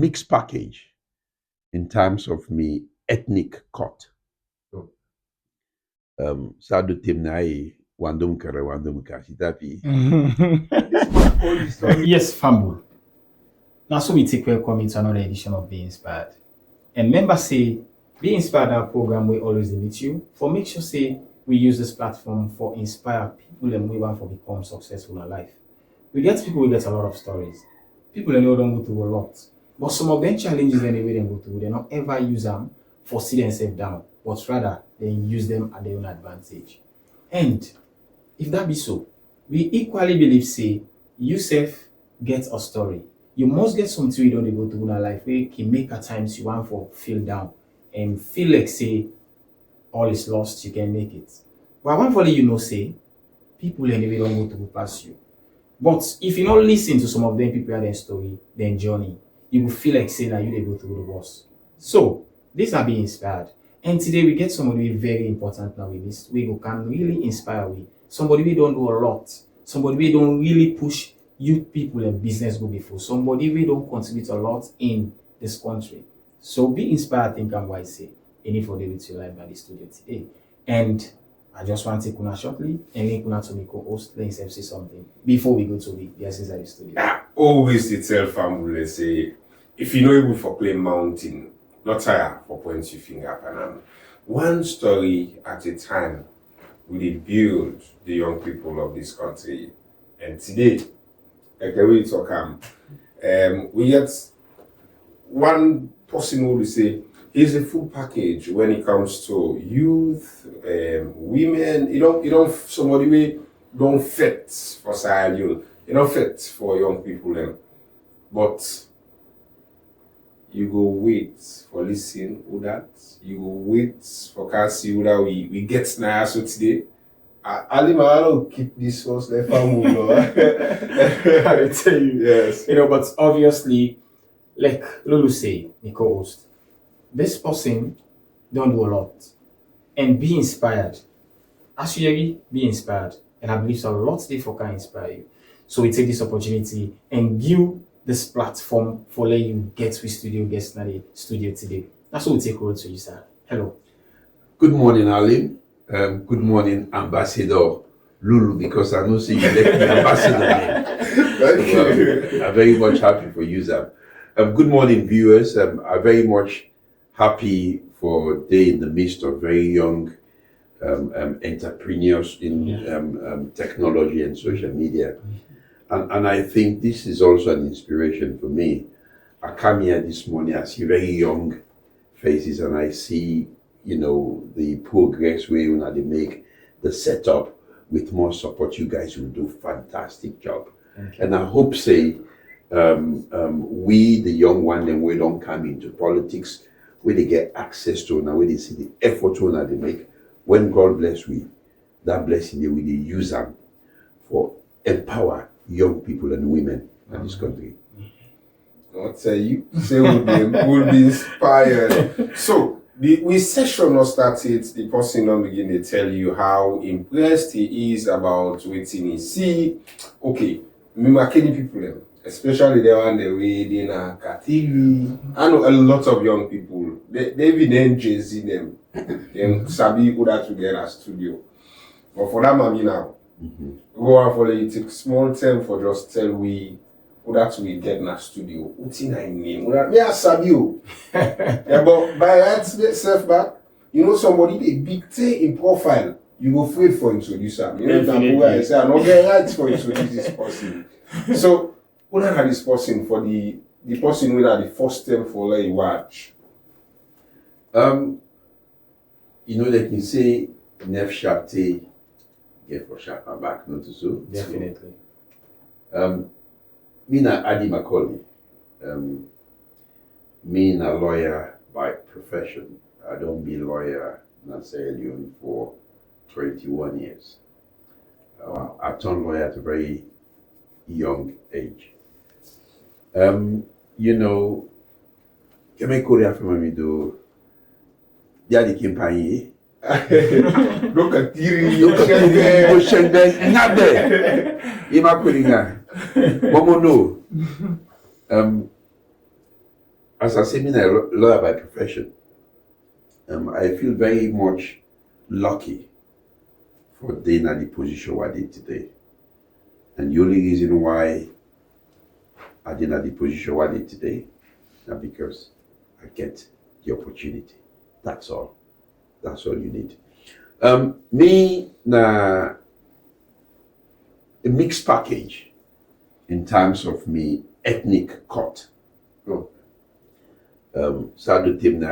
mixed package in terms of me ethnic cut. Sadu timnai wandum kare wandum kasitapi. Yes, Fumble. Now, so we take welcome into another edition of Be Inspired. And remember, say, Be Inspired, our program will always meet you. For make sure, say, we use this platform for inspire people and we want to become successful in life. We get people who get a lot of stories. People who don't go through a lot. But some of them challenges and the way they go through, they don't ever use them for sit themselves down, but rather they use them at their own advantage. And if that be so, we equally believe, say, you self get a story. You must get something you don't dey go through in life where can make at times you want for feel down and feel like say all is lost, you can make it. But I want for you know say people anyway don't go through past you. But if you not listen to some of them people their story, their journey, you will feel like say that you dey go through the worst. So this are being inspired. And today we get somebody very important now with this. We can really inspire we. Somebody we don't do a lot. Somebody we don't really push youth people and business go before. Somebody we don't contribute a lot in this country. So be inspired, think and wise say. Any for David to live by the studio today. And I just want to take Kuna shortly and link Kuna to me co-host. Let himself say something before we go to the essence of the studio. Always the tell family say if you know able for claim mountain, not tire for point your finger up and one story at a time we did build the young people of this country. And today, like we talk we get one person who will say is a full package when it comes to youth, women, you don't somebody we don't fit for side you don't fit for young people but you go wait for listen who that you go wait for can see who that we get now so today. I don't keep this first left and move. I will tell you. Yes. You know, but obviously, like Lulu say, the co-host, this person don't do a lot. And be inspired. Actually, be inspired. And I believe so a lot they for can inspire you. So we take this opportunity and give this platform for letting you get with studio guests in the studio today. That's what we take over to you, sir. Hello. Good morning, Alim. Good morning, Ambassador Lulu, because I know see you left the ambassador name. Thank you. I'm very much happy for you, Sam. Good morning, viewers. I'm very much happy for day in the midst of very young entrepreneurs in technology and social media. And I think this is also an inspiration for me. I come here this morning, I see very young faces and I see, you know, the progress way when they make the setup with more support. You guys will do fantastic job. And I hope say we the young one then we don't come into politics where they get access to now where they see the effort when they make. When God bless we, that blessing they will use them for empower young people and women in this country. I'll tell you, say we'll be inspired. So we session not started, the person don't begin to tell you how impressed he is about waiting he see. Okay, Makeni people, especially the one the way they na Katiri. I know a lot of young people, they even Jay-Z them. Them Sabi put that together studio. But for that mommy now, go on for you take small time for just tell we who that we get in a studio. What's in name? Me I Sabi you. Yeah, but by that self back, you know somebody they big in profile, you go free for introducer. You know that boy I say I no get right for introduce this person. So who that this person for the person who are the first time for like watch. You know they can say Nef Sharpte get for sharper back, not so. Definitely. So, me na Ady Macauley. Me na lawyer by profession. I don't be lawyer necessarily for 21 years. I turned lawyer at a very young age. You know, Keme Korea from me do Yadi Kimpanye. Look at Tiri, Ima Koringa. Momo no. as I say, I'm a lawyer by profession. I feel very much lucky for being at the position where I did today. And the only reason why I did at the position where I did today is because I get the opportunity. That's all. That's all you need. Me, na a mixed package in terms of me ethnic cut. Sado tim na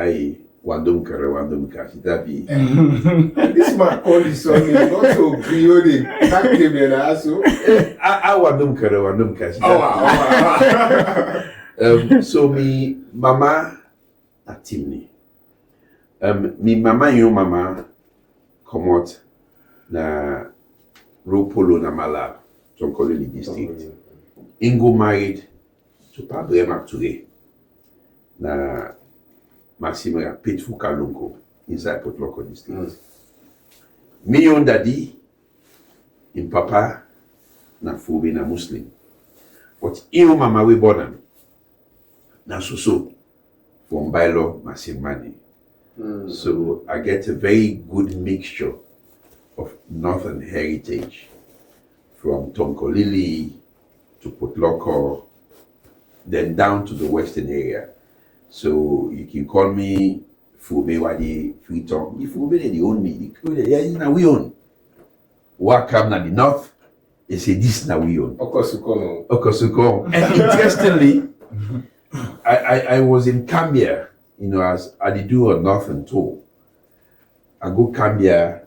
wandum kare wandum kasi tabi. This Macauley song is not so periodic. That came in also. I wandum kare wandum kasi. So me mama na timni. Me mama yo mama come out na Ropolo na Malab, Tonkolili district. Ingo married to Pabrema Touré na Maxime Pitfou Kalunko inside Port Loko district. Me yon daddy, in papa na Fubi na Muslim. But iyo mama we born na Suso from Bailo Masimani. So I get a very good mixture of northern heritage from Tonkolili to Port Loko, then down to the western area. So you can call me Fube Wadi Freeton. If Fube they own me, yeah, we own. What come na the north? They say this na we own. Okosuko. And interestingly, I was in Cambia, as I did do a northern tour. I go Cambia,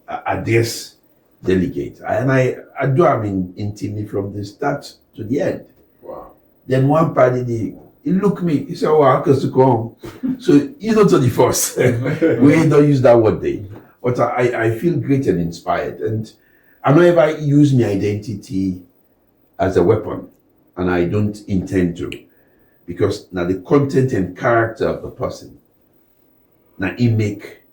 address delegate, and I do in Timmy from the start to the end. Wow. Then one party he look me, he said, "Oh, I to come." So to the first. We don't use that word there. But I feel great and inspired, and I don't ever use my identity as a weapon, and I don't intend to, because now the content and character of the person, now it make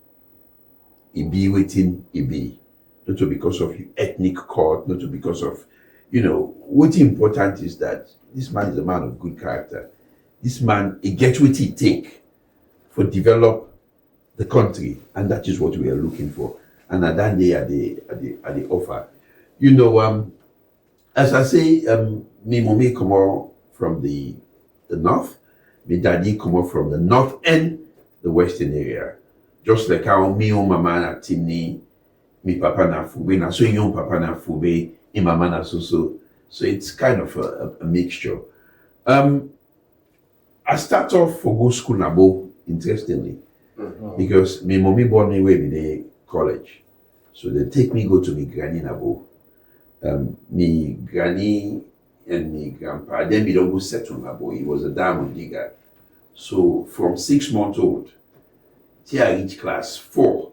it be waiting it be, not because of ethnic code, not because of, what's important is that this man is a man of good character. This man, he gets what he take for develop the country, and that is what we are looking for. And at that day, at the offer, as I say, me mommy come out from the north, me daddy come out from the north and the western area. Just like how me own mama na Timni, me papa na Fube, na so young papa na Fube, me mama na so. So it's kind of a mixture. I start off for go school nabo, interestingly, because me mommy born me way in the college. So they take me go to me granny nabo. Me granny and me grandpa, then we don't go settle nabo. He was a diamond digger. So from 6 months old, till I reach class 4,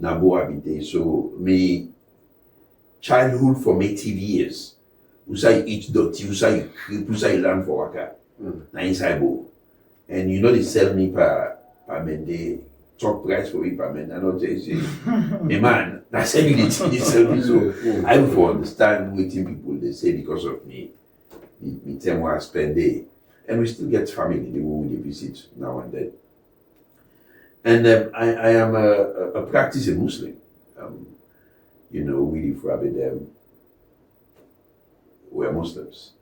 nabo I be there. So me childhood for me TV years. You say eat dirty, you say creep, you say learn for waka. Na inside bowl. And they sell me per mende, top price for me per mende. I don't say, hey man, that's everything they sell me. So I will understand what people they say because of me time where I spend day. And we still get family the way we visit now and then. And I am a practicing Muslim. We live for them. We're Muslims.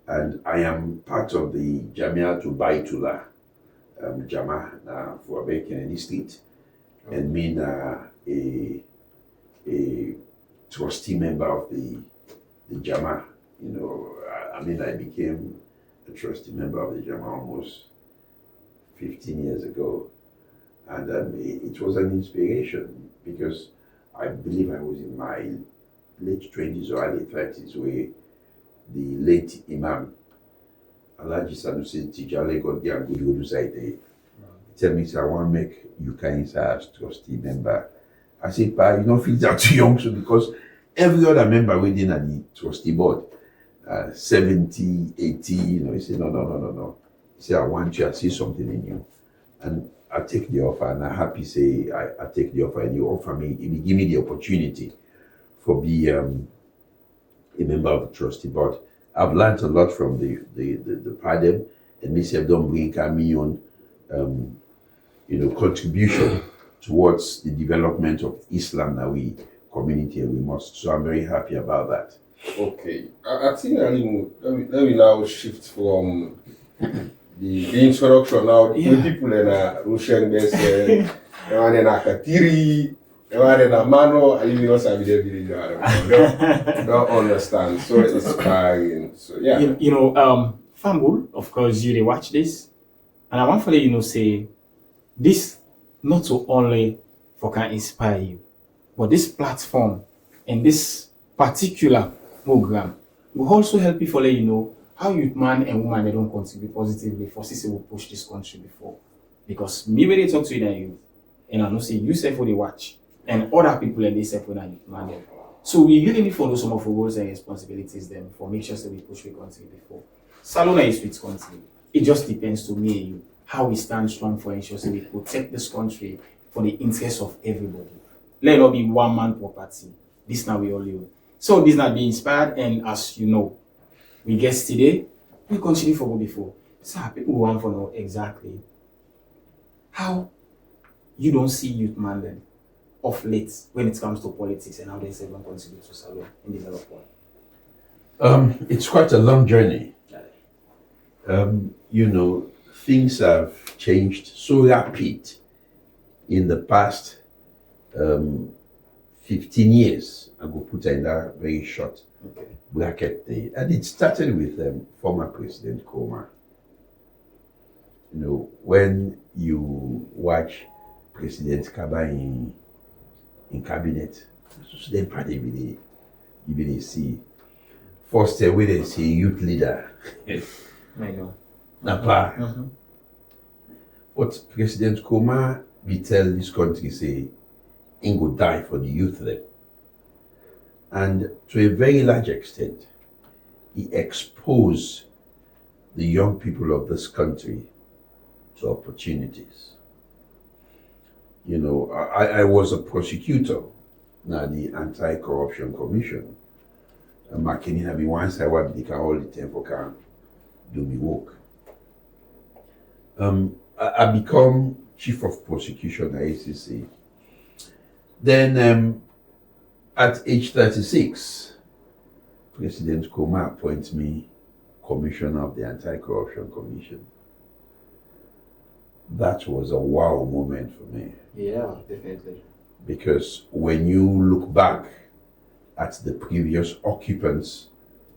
And I am part of the Jamia to Baitullah Jama for Makeni Street, and me a trustee member of the Jama. I became a trustee member of the Jama almost 15 years ago, and it was an inspiration because I believe I was in my late 20s or early 30s where the late Imam Alhaji Sanusi Tijale got there and good side there. Tell me, I want to make you guys as trustee member. I said, "Pa, feel that too young, so because every other member within the trustee board, 70, 80, he said, no. He said, I want you, I see something in you. And I take the offer, and I'm happy to say I take the offer, and you offer me, you give me the opportunity for be a member of the trustee board. I've learned a lot from the pardon, and myself don't bring a million, contribution towards the development of Islam that we community and we must. So I'm very happy about that. Okay, I think let me now shift from the introduction now. The people in Russian base, and then Akatiri, and then Mano, I even know some don't understand. So inspiring. So yeah, Fambul, of course, you they watch this, and I want to let you know say this not so only for can inspire you, but this platform and this particular program will also help you for let you know how youth man and woman they don't contribute positively for CC will push this country before. Because me when they talk to you that youth, and I know say you self when they watch and other people and they self when youth man them. So we really need to follow some of our roles and responsibilities them for make sure that we push the country before. Salona is with country. It just depends to me and you how we stand strong for ensure that we protect this country for the interest of everybody. Let it not be one man property. This now we all live. So this not be inspired, and as you know, we guess today, we continue for what before. So people want to know exactly how you don't see youth man then of late when it comes to politics and how they say contribute to Salon in development. It's quite a long journey. Things have changed so rapid in the past 15 years. I go put in that very short bracket there. And it started with former President Koma. When you watch President Kaba in cabinet, so then part you really see. First, when they see youth leader. I know. Napa. What President Koma we tell this country say, he go die for the youth there. And to a very large extent, he exposed the young people of this country to opportunities. I was a prosecutor now the Anti-Corruption Commission. Makeni have been once I was the all the time for can do me work. I become chief of prosecution at ACC. Then at age 36, President Koma appoints me commissioner of the Anti-Corruption Commission. That was a wow moment for me. Yeah, definitely. Because when you look back at the previous occupants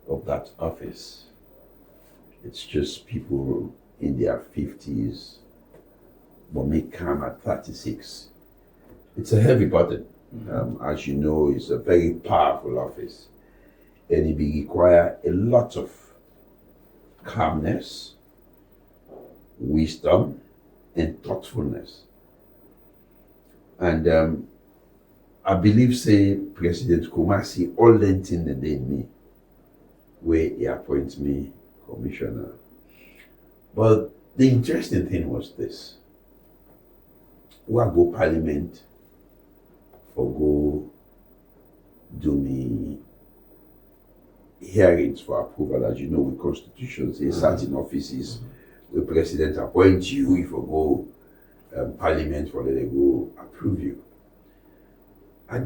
of that office, it's just people in their 50s, but may come at 36. It's a heavy burden. As you know, it's a very powerful office, and it will require a lot of calmness, wisdom, and thoughtfulness. And I believe, say, President Kumasi all lent in the day me, where he appoints me commissioner. But the interesting thing was this. We go parliament for go do me hearings for approval. As you know, with constitutions, say certain offices, the president appoints you if you go parliament for they go approve you. I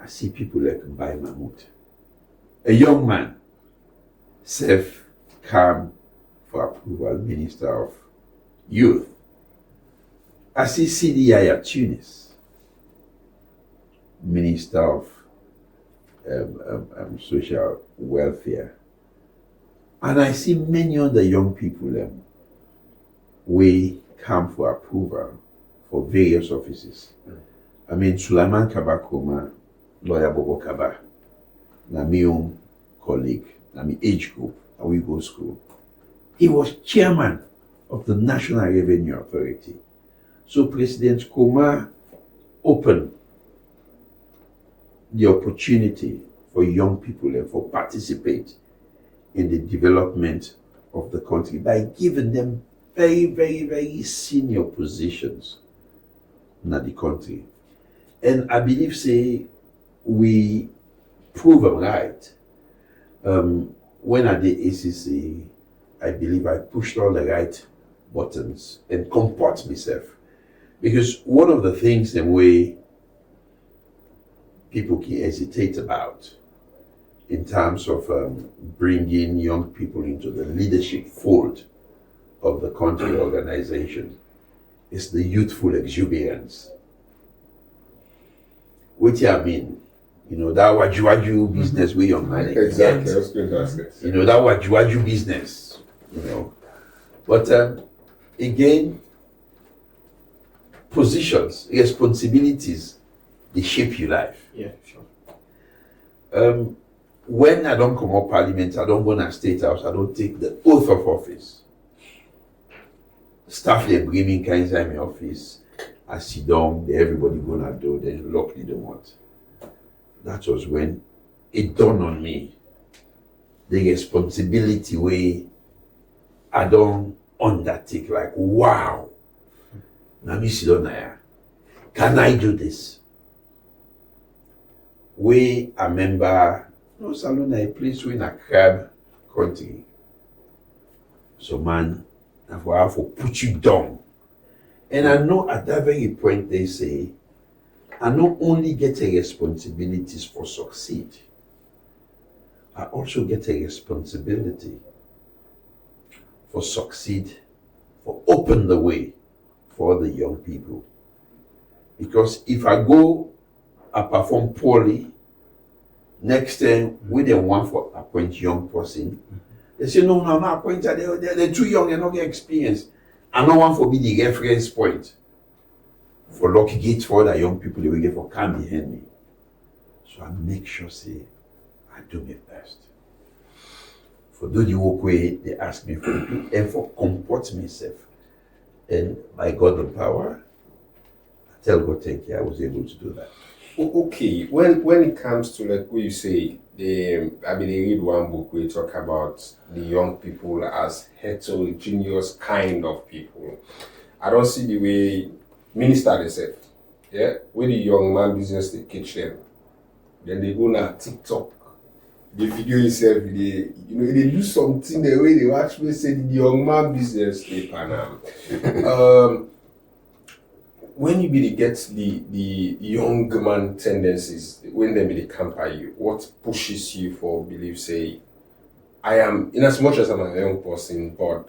see people like Bai Mahmoud, a young man, self calm for approval, Minister of Youth. I see CDI at Tunis, Minister of Social Welfare. And I see many other young people we come for approval for various offices. I mean, Sulaiman Kabakoma, lawyer Bobo Kaba, na my own colleague, na my age group, and we go school. He was chairman of the National Revenue Authority. So President Koma opened the opportunity for young people and for participate in the development of the country by giving them very, very, very senior positions in the country. And I believe, say, we prove them right. When at the ACC, I believe I pushed all the right buttons and comport myself. Because one of the things the way people can hesitate about in terms of bringing young people into the leadership fold of the country organization is the youthful exuberance. Which I mean, that waju business where young man Exactly, I was going to ask that. that waju business, But again, positions, responsibilities, they shape your life. Yeah, sure. When I don't come up parliament, I don't go to state house, I don't take the oath of office. Staff they bring me inside my office, I sit down, everybody gonna do, then lock me the want. That was when it dawned on me the responsibility way I don't undertake, like wow. Now me sit down here. Can I do this? We I remember no salon a place in a crab country. So man, I have to put you down. And I know at that very point they say, I not only get a responsibilities for succeed, I also get a responsibility for succeed, for open the way for the young people. Because if I go, I perform poorly, next time we don't want for appoint young person, they say no, I'm not appointed, they're too young, they're not get experience. I don't want for be the reference point for lucky gate for other young people they will get for come behind me. So I make sure say I do my best. For those you walk away, they ask me for it and for comport myself. And by God and power, I tell God thank you, I was able to do that. Okay, when it comes to like what you say, I read one book where you talk about the young people as heterogeneous kind of people. I don't see the way minister themselves, yeah, when the young man business they catch them, then they go on TikTok, they video yourself, they do something the way they watch me say the young man business they pan when you be get the young man tendencies, when they be camper you, what pushes you for believe say, I am, in as much as I'm a young person, but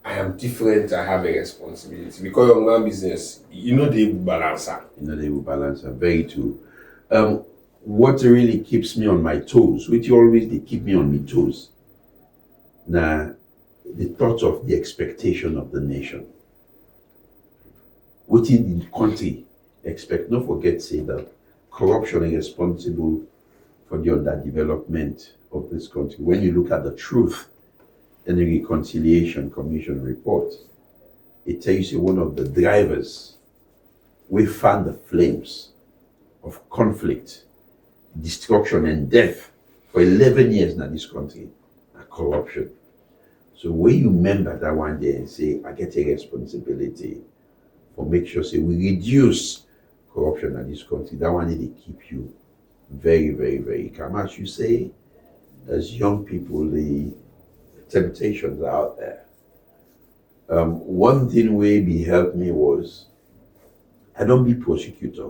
I am different, I have a responsibility. Because young man business, they will balance. They will balance, very true. What really keeps me on my toes, which always they keep me on my toes, now the thought of the expectation of the nation. Within the country expect, not forget say that corruption is responsible for the underdevelopment of this country. When you look at the truth in the Reconciliation Commission report, it tells you one of the drivers we fan the flames of conflict, destruction and death for 11 years in this country are corruption. So when you remember that one day and say, I get a responsibility for make sure say we reduce corruption in this country, that one they keep you very, very, very calm. As you say, as young people, the temptations are out there. One thing way be helped me was I don't be prosecutor.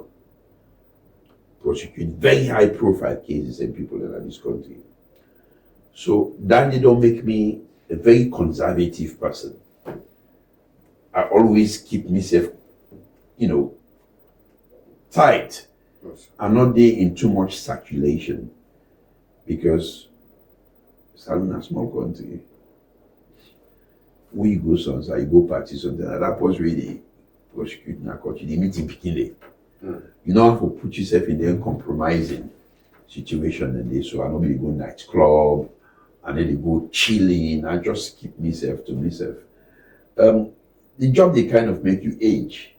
Prosecute very high profile cases and people in this country. So that they don't make me a very conservative person. I always keep myself, tight. Yes. I'm not there in too much circulation because it's a small country. We go somewhere, you go party something, and that was really prosecuting our country. They meet in Pekin. You don't have to put yourself in the uncompromising situation and they so I normally go nightclub and then they go chilling. I just keep myself to myself. The job they kind of make you age,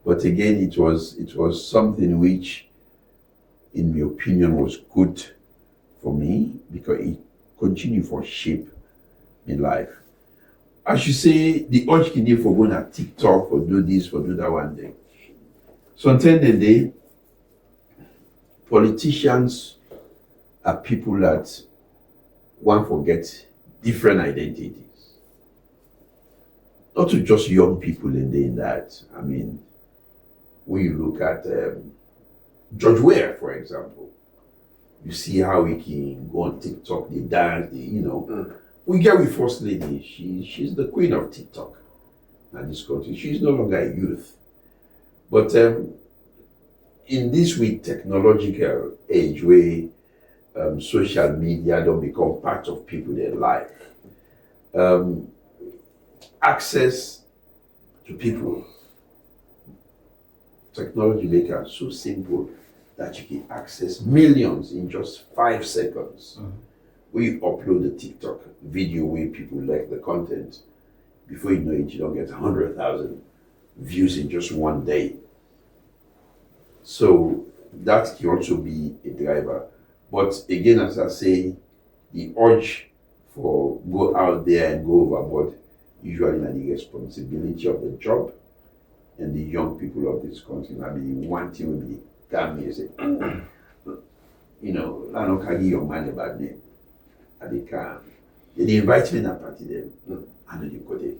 but again it was something which, in my opinion, was good for me because it continued for shape in life. As you say, the urge can for going at TikTok, for do this, for do that one day. Sometimes the day, politicians are people that one forget different identities. Not to just young people in that. I mean, when you look at George Weah, for example, you see how he can go on TikTok, they dance, We get with First Lady, she's the queen of TikTok in this country. She's no longer a youth. But in this week technological age where social media don't become part of people their life, access to people, technology make it so simple that you can access millions in just 5 seconds. We upload a TikTok video where people like the content. Before you know it, you don't get 100,000 views in just one day. So that can also be a driver. But again, as I say, the urge for go out there and go overboard usually not the responsibility of the job and the young people of this country. I mean, one thing will be come here and say, I don't carry your man a bad name. And they can. They invite me in a party then. I know you go there.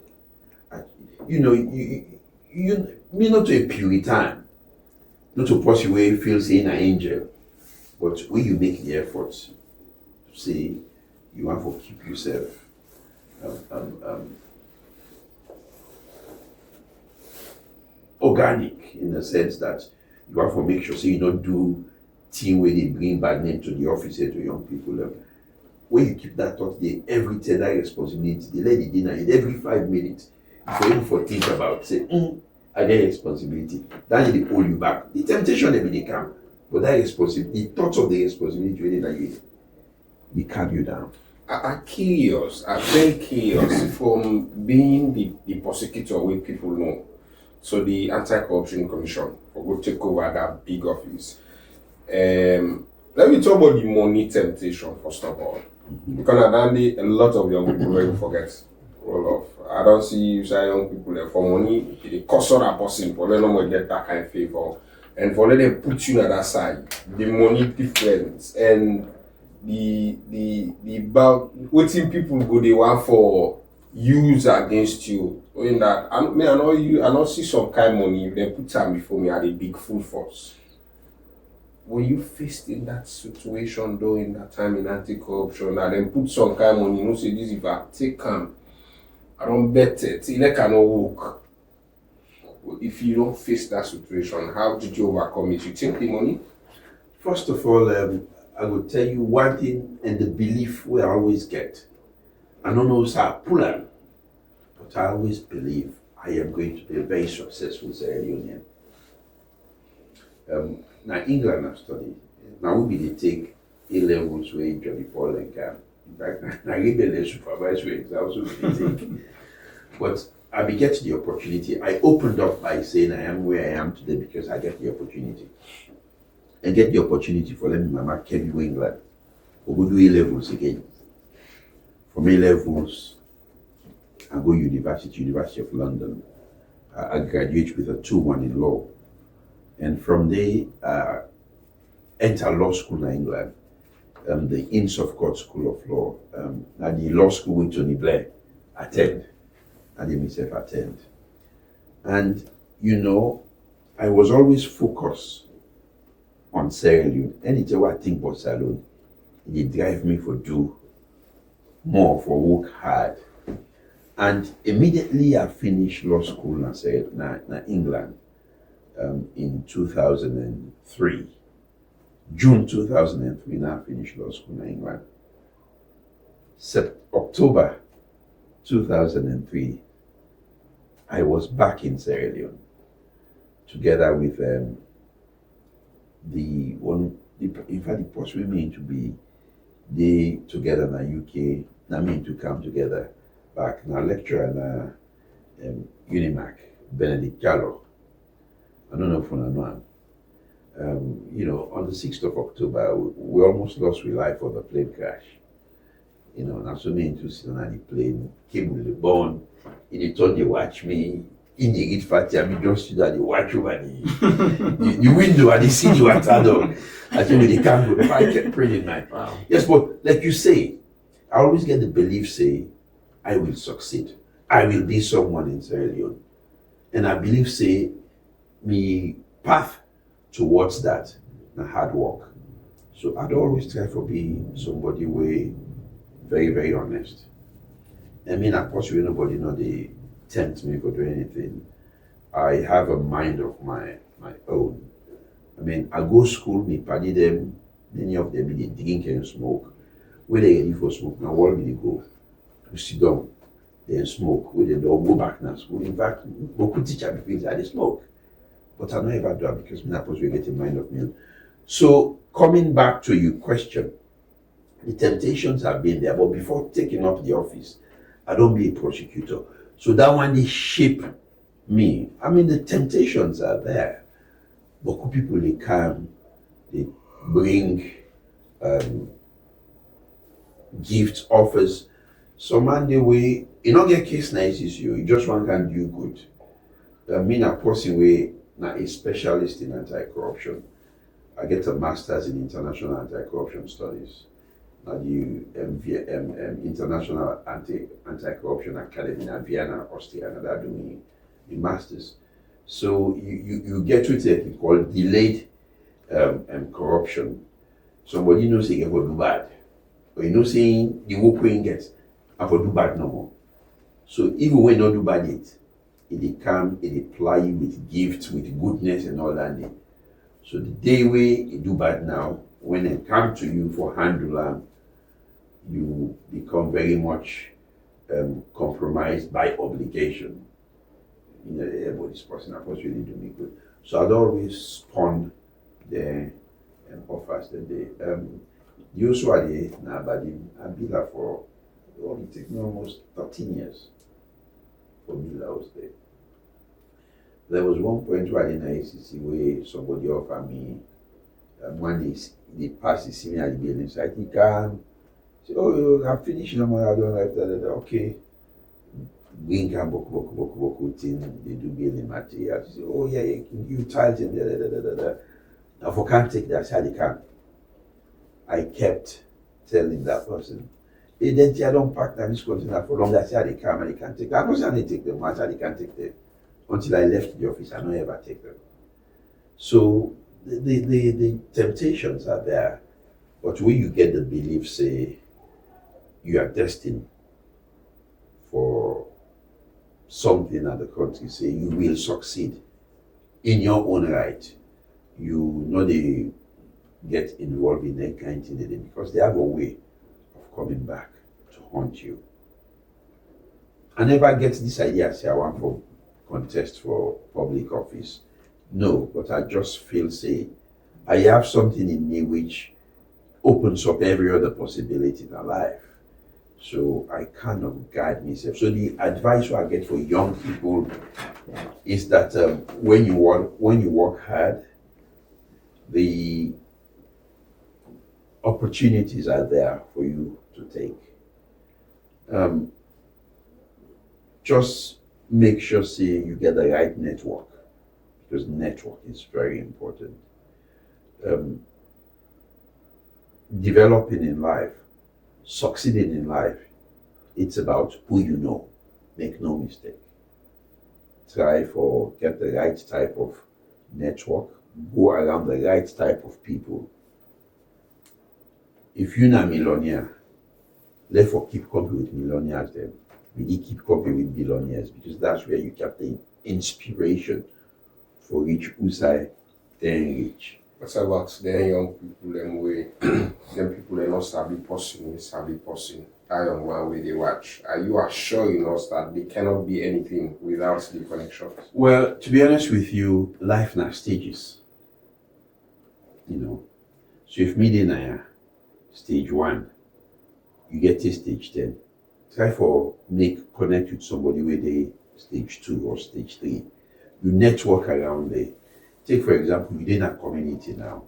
Me not to a Puritan, not to push you where you feel saying an angel, but when you make the effort to say you have to keep yourself organic in the sense that you have to make sure so you don't do thing where they bring bad name to the office and to young people. When you keep that thought there, every day that responsibility, they let the dinner in every 5 minutes. If you're able to think about, say, I get responsibility. Then they hold you back. The temptation they come, but that responsibility, the thoughts of the responsibility really that you calm you down. I'm very curious from being the prosecutor where people know. So the Anti-Corruption Commission for go take over that big office. Let me talk about the money temptation first of all. Because at that day, a lot of young people will forget all of. I don't see you say young people there for money, they cost on a person for them not get that kind of favor. And for them put you on that side, the money difference and the about waiting people go they want for use against you. In that I don't see some kind of money, they put time before me at a big full force. Were you faced in that situation though in that time in anti-corruption and then put some kind of money, say this if I take I don't bet it, it cannot work. If you don't face that situation, how did you overcome it? You take the money? First of all, I will tell you one thing and the belief we always get. I don't know how I pull on, but I always believe I am going to be a very successful Sierra Leonean. Now England I've studied. Now we be take A-levels where Johnny Paul and Cam. In fact, I give a supervisory exams we take. But I be getting the opportunity. I opened up by saying I am where I am today because I get the opportunity. And get the opportunity for let me mama Makeni go England. We go do A-levels again. From A-levels, I go University of London. I graduate with a 2-1 in law. And from there, enter law school in England, the Inns of Court School of Law. Now the law school with Tony Blair, attend. I did myself attend. And, I was always focused on Sierra Leone. Anytime I think about Sierra Leone, it drive me for do more, for work hard. And immediately I finished law school in England. In 2003. June 2003, now I finished law school in England. October 2003, I was back in Sierra Leone together with the post we mean to be they together in the UK, I mean to come together back now lecturer in Unimac, Benedict Gallo. I don't know if you know him. On the 6th of October, we almost lost our life on the plane crash. Now so many to sit on the plane, came with the bone, in the thought they watch me, in the gate party, I mean just that they watch over the window and they see the water dog. I told you they can't go. I kept praying at night. Wow. Yes, but like you say, I always get the belief say, I will succeed. I will be someone in Sierra Leone. And I believe say, me path towards that, na hard work. So I'd always try for being somebody way very, very honest. I mean, of course, nobody know they tempt me for doing anything. I have a mind of my own. I mean, I go school, me party them, many of them they drink and smoke. Where they ready for smoke, now where will they go? To sit down, then smoke, where they don't go back now school. In fact, beaucoup teacher because I they smoke. But I don't ever do it because me not supposed to get a mind of me. So coming back to your question, the temptations have been there, but before taking up the office, I don't be a prosecutor. So that one they shape me. I mean, the temptations are there. But people they come, they bring gifts, offers. So man, the way you don't get case nice is you just one can do good. I mean, a person way now a specialist in anti-corruption. I get a master's in international anti-corruption studies. Now the International Anti-Corruption Academy in Vienna, Austria, and that doing the masters. So you get to it called delayed corruption. Somebody knows they can do bad. But you know saying the work we get and for do bad no more. So even when you don't do bad it come, it apply you with gifts, with goodness and all that. So the day we you do bad now, when it come to you for handle you become very much compromised by obligation. You know, everybody's person, of course, really do me good. So I'd always spawn the offers that they usually now, but I've been there for it took me almost 13 years for me that was there. There was one point where in ACC where somebody offered me one day they passed the senior at the building, so I think say, oh, I'm finished no more, I don't like that. Okay. Green can boku thing, they do building materials. Say, oh yeah, you can use tiles and da. Now if I can't take that, I can't. I kept telling that person, hey, then I don't pack that this container for long. That's how they come and they can't take that. I don't say they take them, I they can't take them. Until I left the office, I don't ever take them. So the temptations are there. But when you get the belief, say, you are destined for something that the country say you will succeed in your own right. You know they get involved in that kind of thing because they have a way of coming back to haunt you. I never get this idea say I want for contest for public office. No, but I just feel say I have something in me which opens up every other possibility in our life. So I kind of guide myself. So the advice I get for young people is that when you work hard, the opportunities are there for you to take. Just make sure say you get the right network because network is very important. Developing in life, succeeding in life, it's about who you know. Make no mistake. Try for get the right type of network, go around the right type of people. If you're not a millionaire, therefore keep company with millionaires then. Really keep company with billionaires because that's where you get the inspiration for rich usai then rich. What's about the young people them way them people they not sabi person, that young one way they watch. Are you assuring us that they cannot be anything without the connections? Well, to be honest with you, life now stages. You know. So if me stage 1, you get to stage 10. Try for connect with somebody where they stage 2 or stage 3. You network around there. Take for example, you in a community now,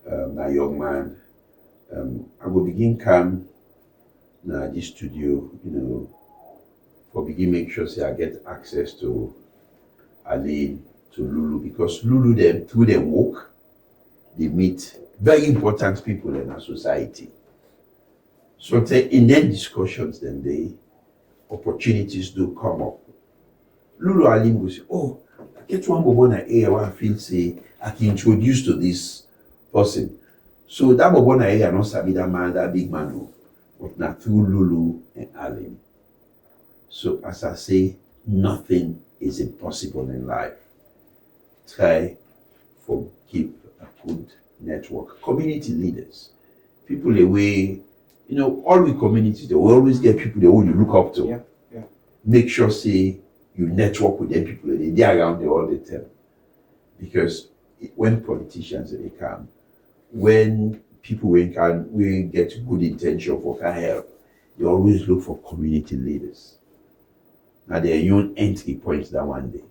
a young man. I will begin come now this studio, for begin make sure say I get access to Aline, to Lulu, because Lulu them through their work, they meet very important people in our society. So in their discussions, then the opportunities do come up. Lulu Alim will say, oh, I get one bobo na area where I feel say I can introduce to this person. So that bobo na area not sabi that man, that big man, no, but not through Lulu and Alim. So as I say, nothing is impossible in life. Try for keep a good network. Community leaders, people away, all the communities, they will always get people they will look up to. Yeah. Make sure say you network with them people, they're around there all the time. Because when politicians they come, when people we get good intention for can help, they always look for community leaders. Now their own entry points that one day.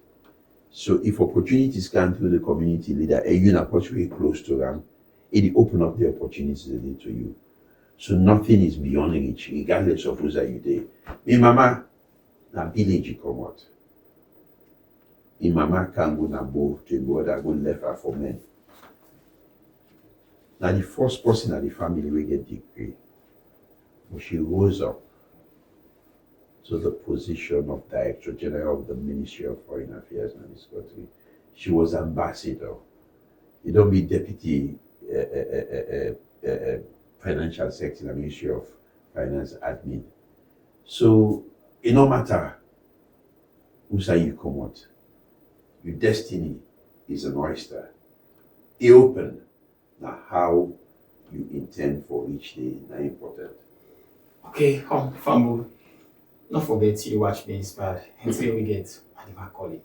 So if opportunities come through the community leader, and you approach very close to them, it open up the opportunities to you. So nothing is beyond reach, regardless of who's are you there. Me mama, na village you come out. Me mama can go na bo to go that go left her for men. Now the first person in the family will get degree. But she rose up to the position of Director General of the Ministry of Foreign Affairs in this country. She was ambassador. You don't be deputy financial secretary in the Ministry of Finance admin. So it no matter who say you come out, your destiny is an oyster. It open. Now how you intend for each day is not important. Okay, Fambu. Not forget to watch Be Inspired until we get Ady Macauley.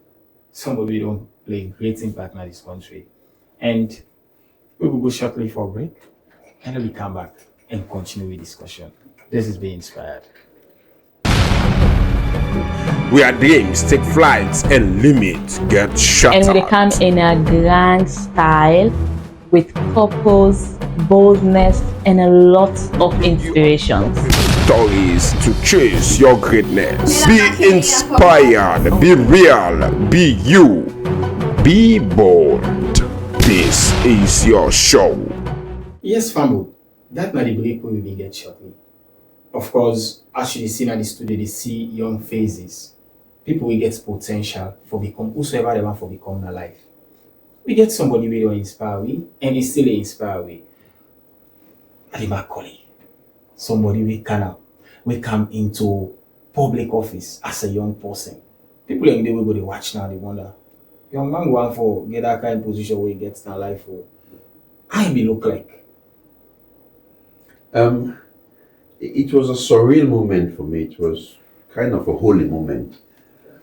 Somebody we don't play great impact in this country. And we will go shortly for a break. And then we come back and continue with discussion. This is Be Inspired. Where dreams take flights and limits get shut and we come in a grand style with purpose, boldness, and a lot of inspirations. Stories to chase your greatness. Be inspired, be real, be you, be bold. This is your show. Yes, Fambu, that not the break we will be get shortly. Of course, as you see in the studio, they see young faces. People will get potential for become whosoever they want for become alive. We get somebody we don't inspire we, and it's still inspire we. Ady Macauley, somebody we come into public office as a young person. People in the way go they watch now, they wonder, young man want for get that kind of position where he gets in life for. I be look like. It was a surreal moment for me. It was kind of a holy moment.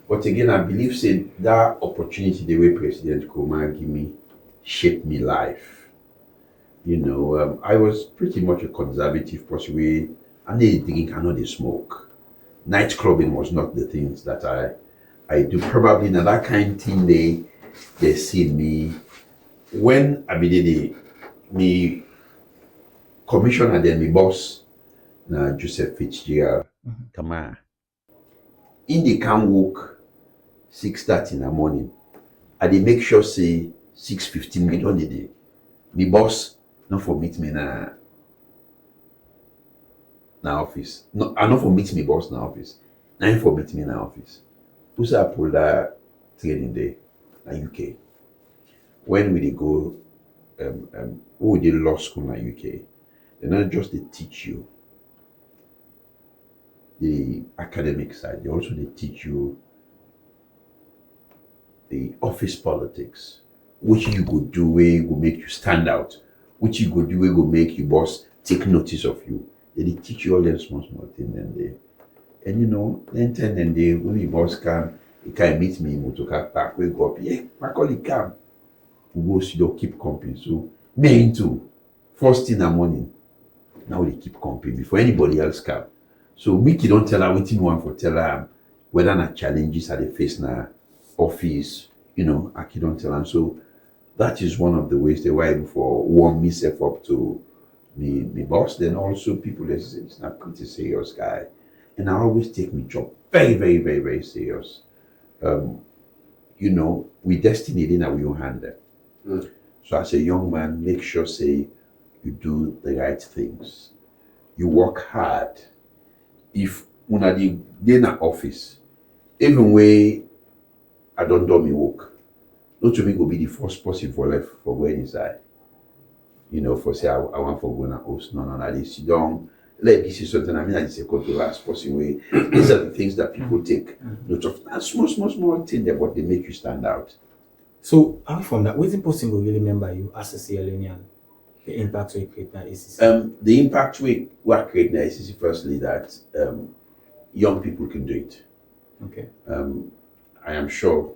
But again, I believe say that opportunity the way President Kuma give me shaped me life. I was pretty much a conservative person. I didn't drink, I know they smoke. Night clubbing was not the things that I do. Probably not that kind of thing they see me. When I did me commissioner then my boss, na Joseph Fitzgerald, come on. In the can work 6:30 in the morning. I dey make sure say 6:15 me don dey. My boss not for meet me na office. No, I not for meet me boss na office. Na him for meet me na office. Who say I pull that training day na UK. When we dey go who dey law school na UK, they not just they teach you the academic side, they also they teach you the office politics, which you could do where will make you stand out, which you could do where will make your boss take notice of you. They teach you all them small things and then they when your boss come, he can meet me in motorcar park, we go up, yeah, my colleague come. We go see you keep company. So me too. First thing in the morning, now they keep company before anybody else come. So Mickey don't tell her what you want for tell her whether na challenges at the face na office, I don't tell her. So that is one of the ways they were for warm myself up to me boss. Then also people they say it's not pretty serious guy. And I always take my job very, very, very, very serious. We destiny in our own hand. So as a young man, make sure say you do the right things. you work hard. If una dey in an office, even where I don't do me work, not to me go be the first person for life for going inside. For say I want for going to host. No, I dey sit down. Like this is something I mean I say go to last person way. These are the things that people take note of. That small thing that what they make you stand out. So, apart from that, what's impossible to remember you as a Sierra Leonean? The impact we create now is the impact we are creating now is firstly that young people can do it. Okay. I am sure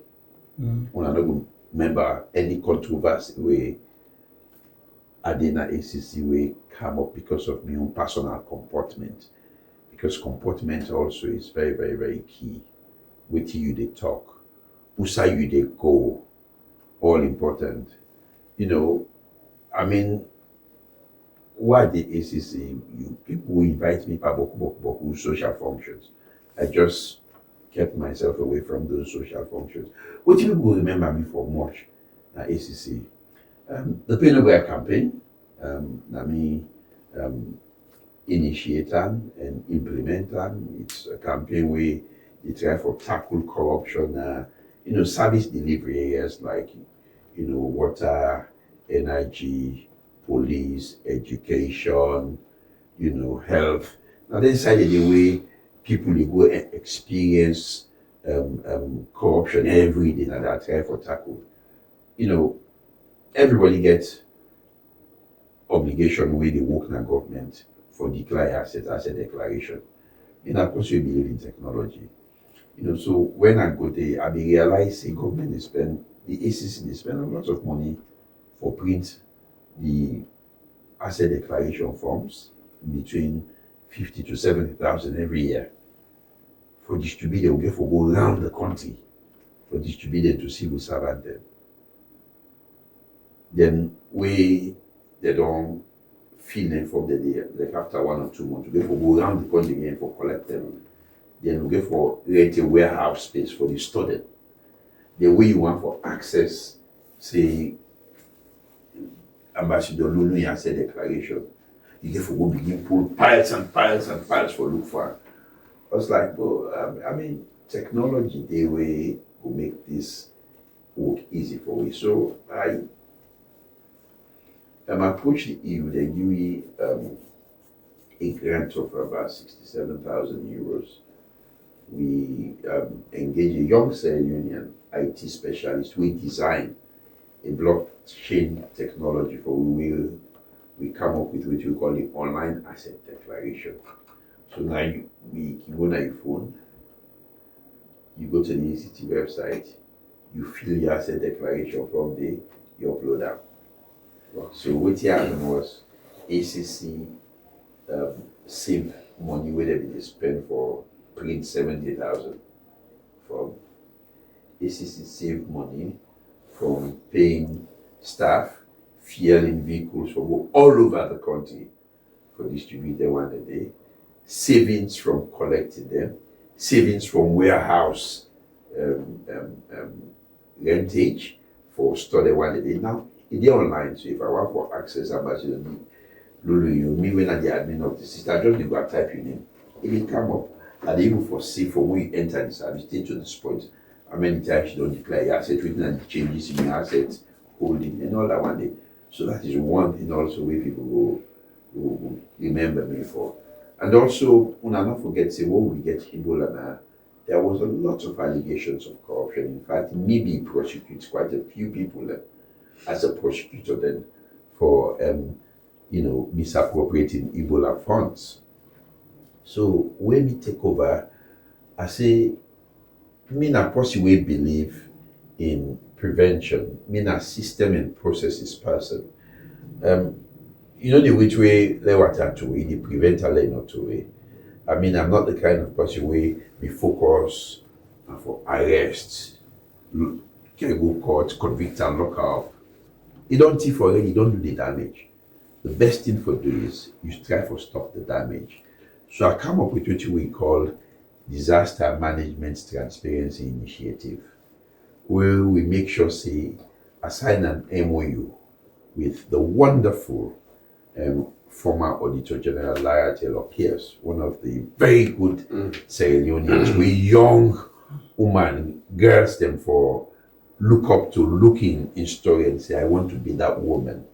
when I don't remember any controversy where Adena ACC way come up because of my own personal comportment. Because comportment also is very, very, very key. With you they talk, usa you they go, all important. I mean, why the ACC, you people invite me for boku social functions. I just kept myself away from those social functions. What people will remember me for much at ACC. The Penaware campaign, initiate and implement. It's a campaign where you try for tackle corruption, service delivery areas like, water, energy, police, education, health. Now they decided the way people they go and experience corruption every day that I try for tackle. Everybody gets obligation where they work in the government for declare asset declaration. Of course we believe in technology. So when I go there, I realize the government the ACC they spend a lot of money for print the asset declaration forms between 50 to 70,000 every year. For distributed, we get for go around the country for distributed to civil servant them. Then they don't feel them for the day, like after 1 or 2 months, we get for go around the country again for collect them. Then we get for rent a warehouse space for the student. The way you want for access, say Ambassador Lulu asset declaration, you get for go begin pull piles and piles and piles for look for. I was like, technology the way will make this work easy for me. So I approached the EU, they give me a grant of about 67,000 euros. We engage a young Sierra Union IT specialist. We design a blockchain technology for we come up with what we call the online asset declaration. So now we can go on your phone, you go to the ECT website, you fill your asset declaration from there, you upload that. Wow. So what happened was ACC saved money where they spend for print 70,000 from ACC saved money from paying staff, fueling vehicles for go all over the country for distribute them one a day, savings from collecting them, savings from warehouse rentage for store them one a day. Now it is online, so if I want for access Ambassador Lulu, me when I the admin of the system, I just go and type your name. It will come up. And even for see for when you enter the service, take to this point, how many times you don't declare your asset written and the changes in your asset holding and all that one day. So that is one thing also where people will remember me for. And also, when I not forget, say, when we get Ebola now, there was a lot of allegations of corruption. In fact, maybe prosecutes quite a few people as a prosecutor then for, misappropriating Ebola funds. So when we take over, I say, me na person we believe in prevention, me na system and processes person. The which way they want to way, the prevent a not to way. I'm not the kind of person where we focus for arrests, can go court, convict and lock up. You don't thief already, you don't do the damage. The best thing for do is you try to stop the damage. So I come up with what we call Disaster Management Transparency Initiative, where we make sure, say, assign an MOU with the wonderful former Auditor General Lara Taylor Pierce, one of the very good Sierra Leoneans, we young woman, girls them for look up to, looking in story and say, I want to be that woman.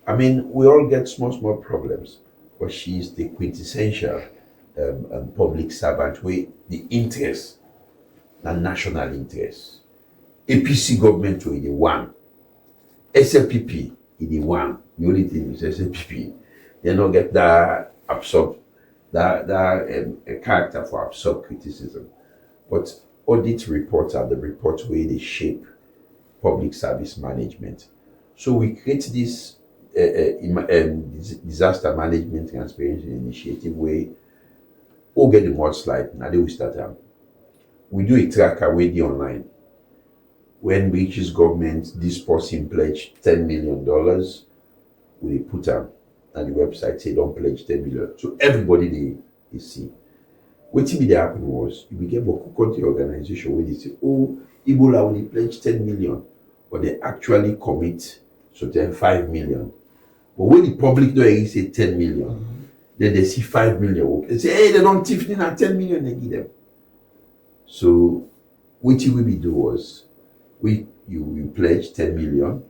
I mean, we all get small problems, but she's the quintessential public servant with the interest, the national interest. APC government to the one, SLPP in the one. The only thing is SLPP. They don't get that absorb that a character for absorb criticism. But audit reports are the reports where they shape public service management. So we create this disaster management transparency initiative where we get the mudslide. Now they will start. We do a tracker with the online. When we reaches government, this person pledged $10 million, we put on the website, say don't pledge 10 million. So everybody they see. What thing that happened was, you became a country organization where they say, oh, Ebola only pledge 10 million, but they actually commit so then 5 million. But when the public know they say 10 million, then they see 5 million. They say, hey, they don't tiff in at 10 million, they give them. So what we do was, you pledge 10 million,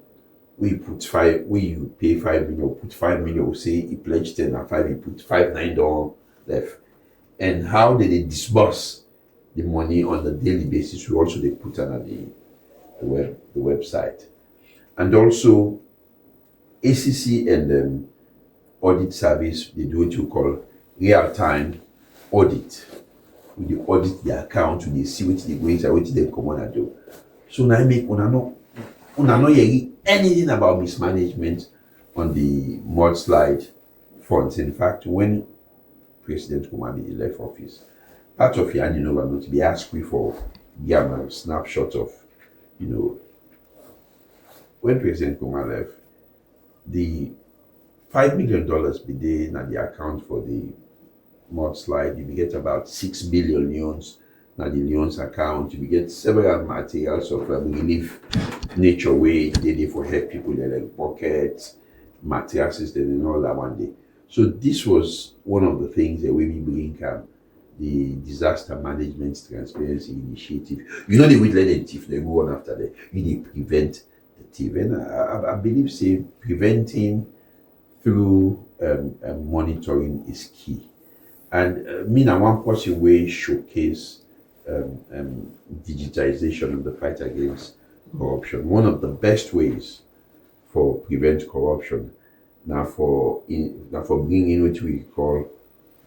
we put 5, you pay 5 million, put 5 million, we say he pledged 10 and 5, he put 5, 9 down left. And how did they disburse the money on the daily basis? We also they put on the website. And also ACC and audit service, they do what you call real-time audit. We audit the account, we see what they go inside, what they come on and do. So now I make una no hear anything about mismanagement on the mudslide funds. In fact, when President Kumami left office, part of your handing over not to be asked for a snapshot of, when President Kumami left, the $5 million be there in the account for the mudslide. You get about 6 billion loans. Now the loans account, you get several materials of relief nature way they for help people like buckets, mattresses, and all that one day. So this was one of the things that we bring the disaster management transparency initiative. You know they will let the thief, they go on after that. You need prevent the thief. And I believe say preventing through monitoring is key. And me now one possible way showcase digitization and the fight against corruption. One of the best ways for prevent corruption now for bringing in what we call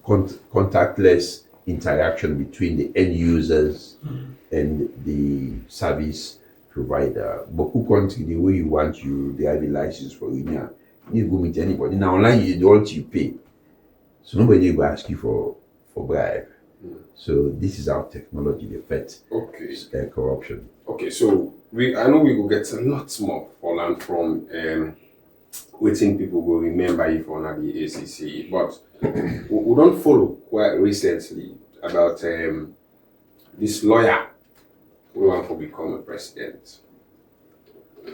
contactless interaction between the end users and the service provider. But who country the way you want you driving license for you now, you need to go meet anybody. Now online you don't you pay. So nobody will ask you for bribe. So this is how technology affects corruption. Okay, so I know we will get a lot more for land from waiting people will remember if on the ACC, but we don't follow quite recently about this lawyer who want to become a president.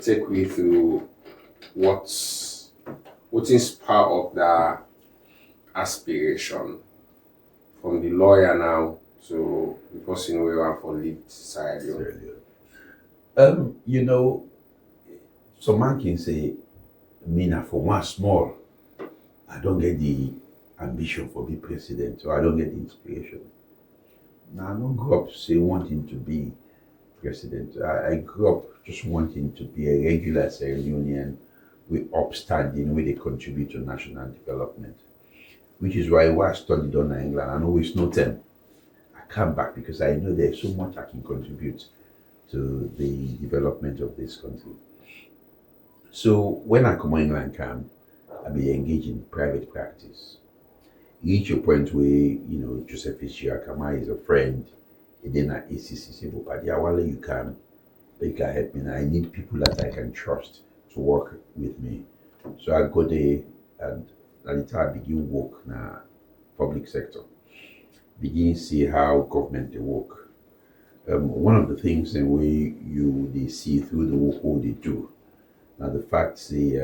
Take me through what inspired of the aspiration from the lawyer now to the person we want for lead side. Some man can say, me now for one small, I don't get the ambition for be president, or I don't get the inspiration. Now I don't grow up say wanting to be president. I grew up just wanting to be a regular Sierra Leonean with upstanding, where they contribute to national development. Which is why I studied on England and always know them. I come back because I know there's so much I can contribute to the development of this country. So when I come to England camp, I'll be engaged in private practice. Reach a point where, Joseph Ishiakama is a friend, and then at ACC say, but you can help me. Now I need people that I can trust to work with me. So I go there and at the time I begin work in the public sector. Begin see how government they work. One of the things that they see through the work what they do. Now the fact say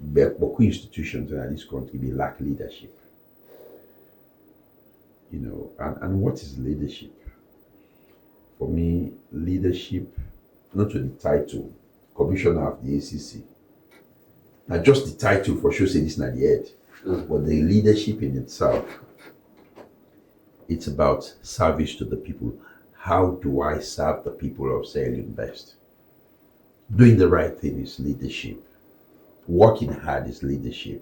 Beaucoup institutions in this country they lack leadership. You know, and what is leadership? For me, leadership, not only the title, commissioner of the ACC. Not just the title for sure, say this not the head, but the leadership in itself. It's about service to the people. How do I serve the people of Sierra Leone best? Doing the right thing is leadership. Working hard is leadership.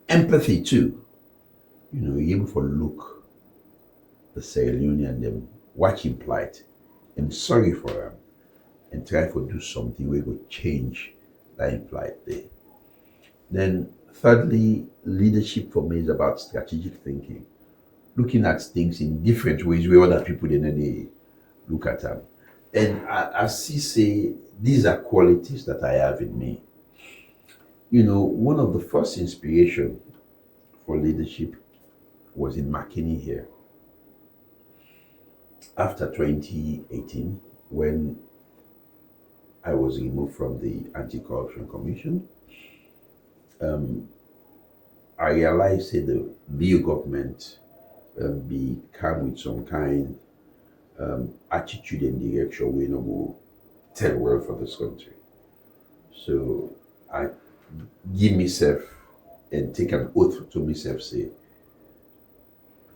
Empathy too. You know, you able to look the Sierra Leone and them watching plight and sorry for them and try to do something we would change that plight there. Then thirdly, leadership for me is about strategic thinking. Looking at things in different ways where other people they look at them. And as he say, these are qualities that I have in me. You know, one of the first inspiration for leadership was in Makeni here. After 2018, when I was removed from the Anti-Corruption Commission, I realized that the BU government become with some kind attitude and direction we no go tell well for this country. So I give myself and take an oath to myself, say,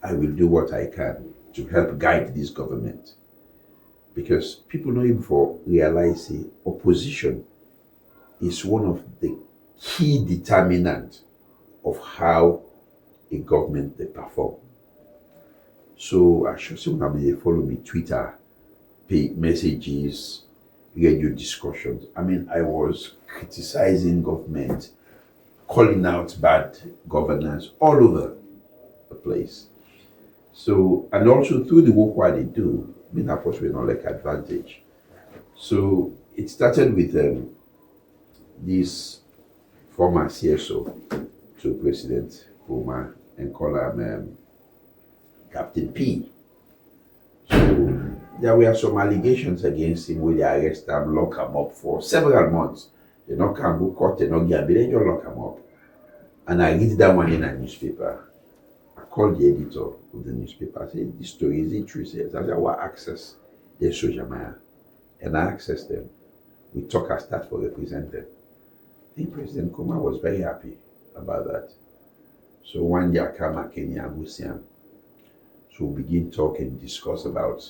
I will do what I can to help guide this government. Because people don't even for realize say, opposition is one of the key determinants of how a government they perform. So I should say when they follow me Twitter, pay messages, radio discussions. I mean, I was criticizing government, calling out bad governance all over the place. So, and also through the work what they do, being a post with not like advantage. So it started with this former CSO to President Kuma and call him Captain P. So there were some allegations against him where they arrest him, lock him up for several months. They not can go court, they not get, but they just lock him up. And I read that one in a newspaper. I called the editor of the newspaper. I said, this story is it true? He said, I will access the social media. And I accessed them. We talk as that for represent them. I think President Kuma was very happy about that. So one day I came Makeni and Gusian. So we begin talk and discuss about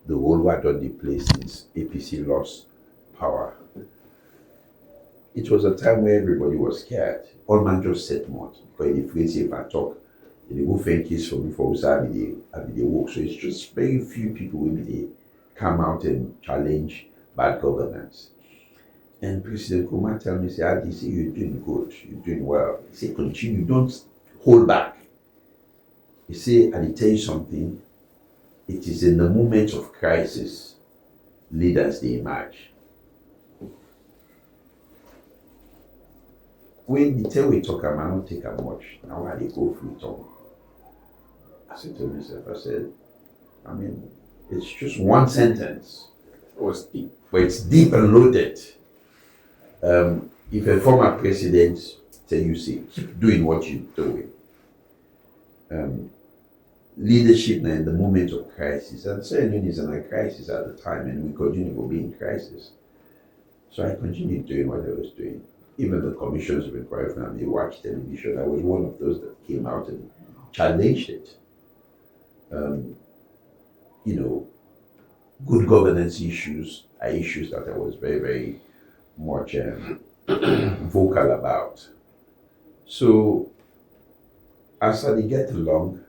the role what done the place since APC lost power. It was a time where everybody was scared. All man just said much. Because the phrase if I talk, they go find case for me for us have the work. So it's just very few people will be come out and challenge bad governance. And President Kuma tell me, say, Ady, say you're doing good, you're doing well. He say, continue, don't hold back. He say, and he tell you something, it is in the moments of crisis, leaders they emerge. When the tell we talk, I don't take a much. Now I go through talk. I said to myself, I said, I mean, it's just one sentence. It was deep. But it's deep and loaded. If a former president tell you, say, keep doing what you're doing. Leadership now in the moment of crisis, and Sierra Leone is in a crisis at the time, and we continue to be in crisis. So I continued doing what I was doing. Even the commissions of inquiry when they watched television, I was one of those that came out and challenged it. You know, good governance issues are issues that I was very, very much vocal about. So as I get along,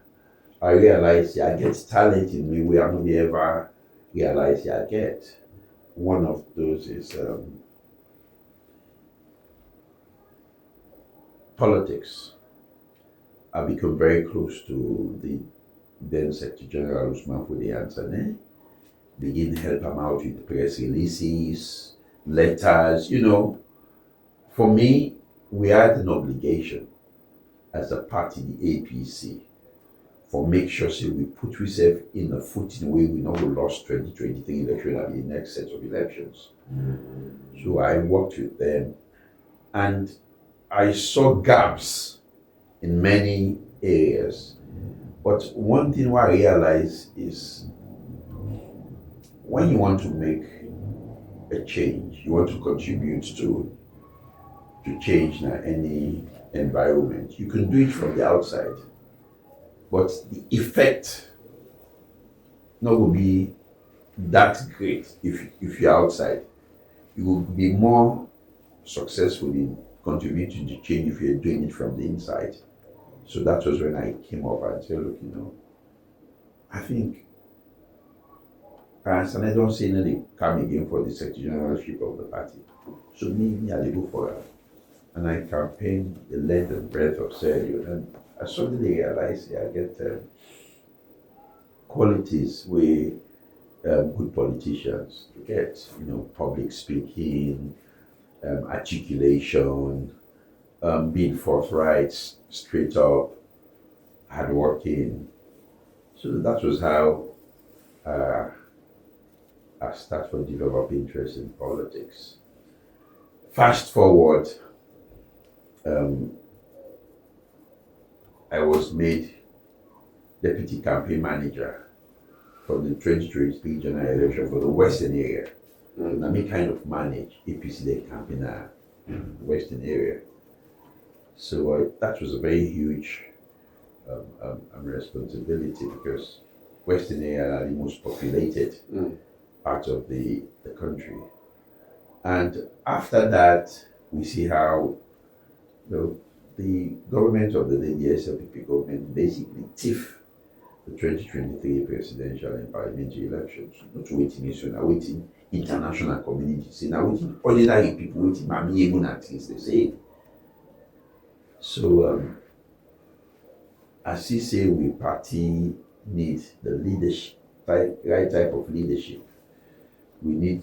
I realized I get talent in me where I don't ever realize I get. One of those is politics. I become very close to the then Secretary General Usman Fudi Ansane. Begin to help him out with press releases, letters, you know. For me, we had an obligation as a party, the APC, for make sure say we put ourselves in a footing where we know we lost 2023 election and the next set of elections. So I worked with them And I saw gaps in many areas. But one thing what I realized is when you want to make a change, you want to contribute to change in any environment, you can do it from the outside. But the effect not will be that great if you're outside. You will be more successful in contributing to change if you're doing it from the inside. So that was when I came up and said, look, I think and I don't see any come again for the secretary generalship of the party. So me, I go for it. And I campaigned the length and breadth of Sergio. And I suddenly realized I get qualities where good politicians get, public speaking, articulation, being forthright, straight up, hardworking. So that was how I started to develop interest in politics. Fast forward, I was made deputy campaign manager for the 2023 general election for the Western area. And I kind of manage APC the campaign in the Western area. So that was a very huge responsibility because Western area are the most populated part of the country. And after that, we see how the government of the SLPP government basically tiff the 2023 presidential and parliamentary elections. Not waiting nation, not waiting international community, not waiting ordinary people, waiting Mami even at things they say. So as he say, we party need the leadership, right type of leadership. We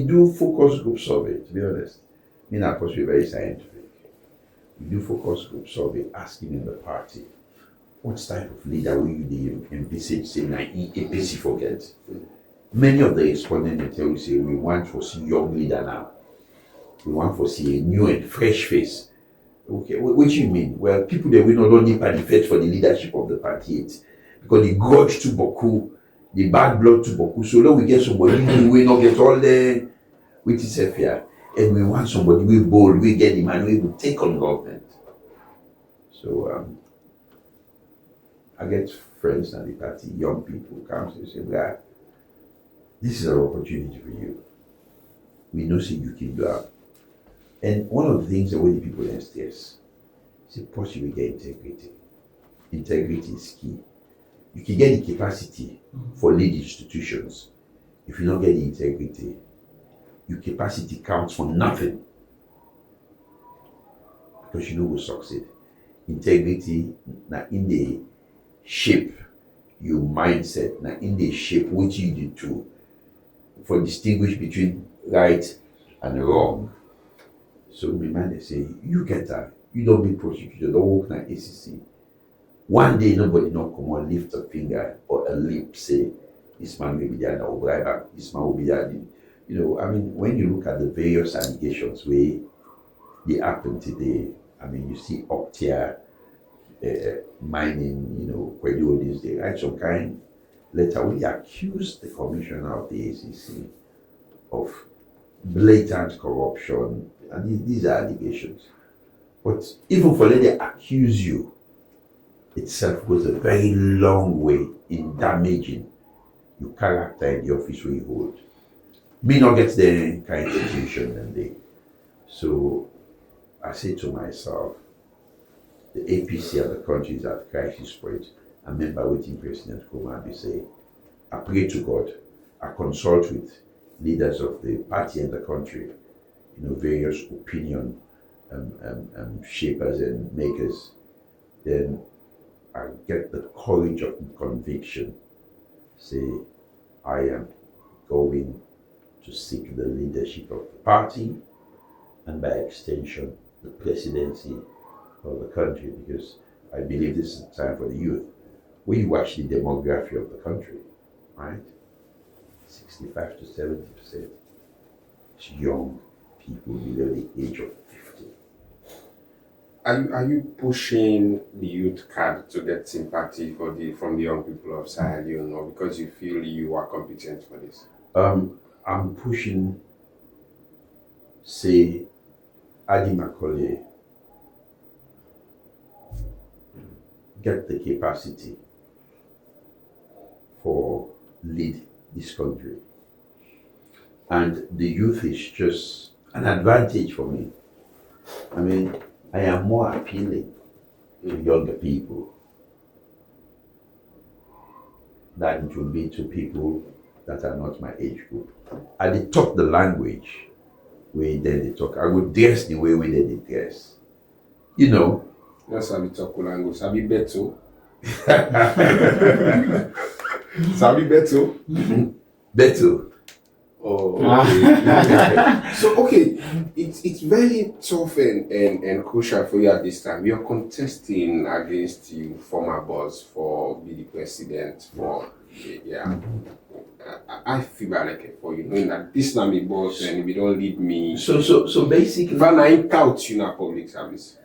do focus group survey, to be honest. Me and course we're very scientific. We do focus group survey asking in the party what type of leader will you envisage saying APC forget. Many of the respondents tell you say we want to see young leader now. We want to see a new and fresh face. Okay, what do you mean? Well, people that we not only participate for the leadership of the party yet, because the grudge to Boku, the bad blood to Boku. So now we get somebody who will not get all the with his here, and we want somebody we bold, we get the man we will take on government. So I get friends at the party, young people come to say, "Brad, this is an opportunity for you. We know see you can do it." And one of the things that when the people stress, is possibly get integrity. Integrity is key. You can get the capacity for lead institutions. If you don't get the integrity, your capacity counts for nothing. Because you will succeed. Integrity, now in the shape your mindset, now in the shape what you do to for distinguish between right and wrong. So my man they say, you get that, you don't be prosecuted, don't work like ACC. One day nobody not come and lift a finger or a lip say this man will be there now, this man will be there. When you look at the various allegations where they happen today, you see Optia mining, where do this, they write some kind letter where they accuse the commissioner of the ACC of blatant corruption, and these are allegations. But even for letting they accuse you, itself goes a very long way in damaging your character in the office where you hold. Me not get the kind of situation and they. So I say to myself, the APC of the country is at crisis point. I remember waiting President Kumar say, I pray to God, I consult with leaders of the party and the country, various opinion shapers and makers. Then I get the courage of conviction. Say, I am going to seek the leadership of the party and by extension, the presidency of the country, because I believe this is the time for the youth. When you watch the demography of the country, right? 65 to 70%. young people below the age of 50. Are you pushing the youth card to get sympathy from the young people of Sierra Leone, or because you feel you are competent for this? I'm pushing, say, Ady Macauley get the capacity for lead this country. And the youth is just an advantage for me. I mean, I am more appealing to younger people than it will be to people that are not my age group. I they talk the language where they talk. I would dress the way they dress. You know. Not Sabi talk language, Sabi Beto. Sabi Beto. Beto. Oh, okay. So okay, it's very tough and crucial for you at this time. You're contesting against you former boss for be the president for I feel bad like for you knowing that this now my boss and if you don't lead me. So basically, when I count you in public service.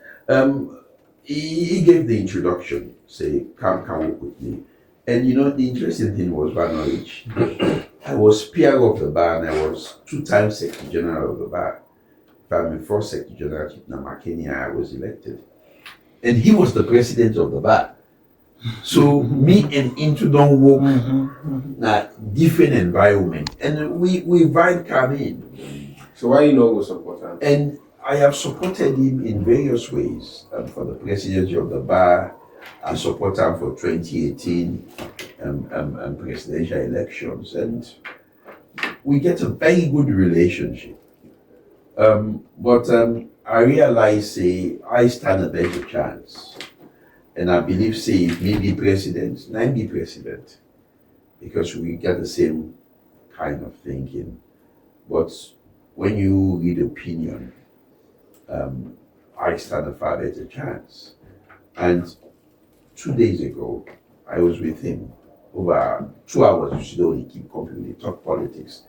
He gave the introduction, say, come work with me. And you know, the interesting thing was by knowledge. I was peer of the bar and I was 2 times Secretary General of the bar. If I'm the first Secretary General, Makeni, I was elected. And he was the president of the bar. So me and Into don't work in a different environment. And we vibe come in. So why you not go support him? And I have supported him in various ways. For the presidency of the bar, I support him for 2018 presidential elections, and we get a very good relationship. But I realize, say, I stand a better chance, and I believe, say, if me be president, I be president, because we get the same kind of thinking. But when you read opinion, I stand a far better chance. And 2 days ago, I was with him over 2 hours. We should only keep company, talk politics.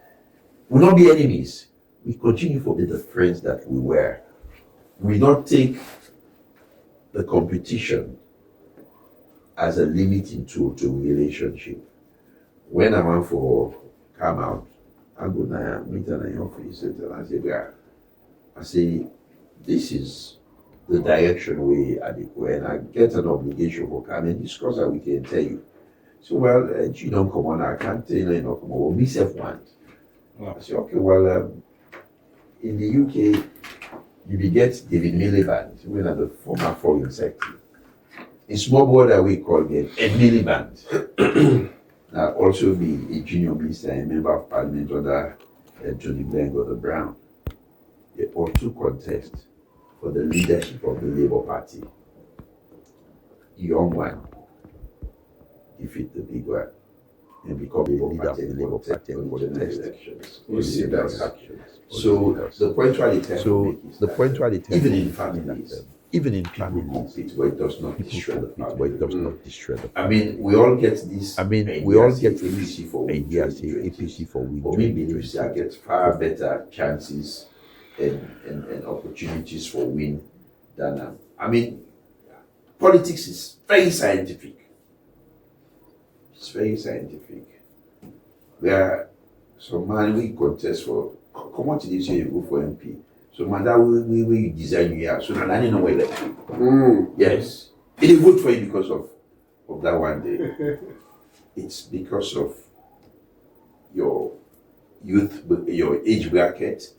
We'll not be enemies. We continue to be the friends that we were. We not take the competition as a limiting tool to relationship. When I want for come out, I go now meet in the office and I say, yeah. I say, this is the direction we are going, and I get an obligation for coming and discuss that we can tell you. So, well, you don't come on, I can't tell you, don't come on. Well, me self want. Wow. I say, okay, well, in the UK, you will get David Miliband, who are the former foreign secretary. In small border, we call them Ed Miliband. Now, also be a junior minister and member of parliament under Johnny Blengo the Brown. They also contest for the leadership of the Labour Party. Young one defeat the big one and become the leader of the Labour Party for the next elections. You see that. So the point where they tell me is even in families, people compete where it does not destroy the family. I mean, we all get this. APC for win. For me, I get far better chances and opportunities for win than I mean, politics is very scientific. It's very scientific. Where some man we contest for come on to this year you go for MP. So man that we design you here. So now I know where elect you. Yes. They vote for you because of that one day. It's because of your youth, your age bracket.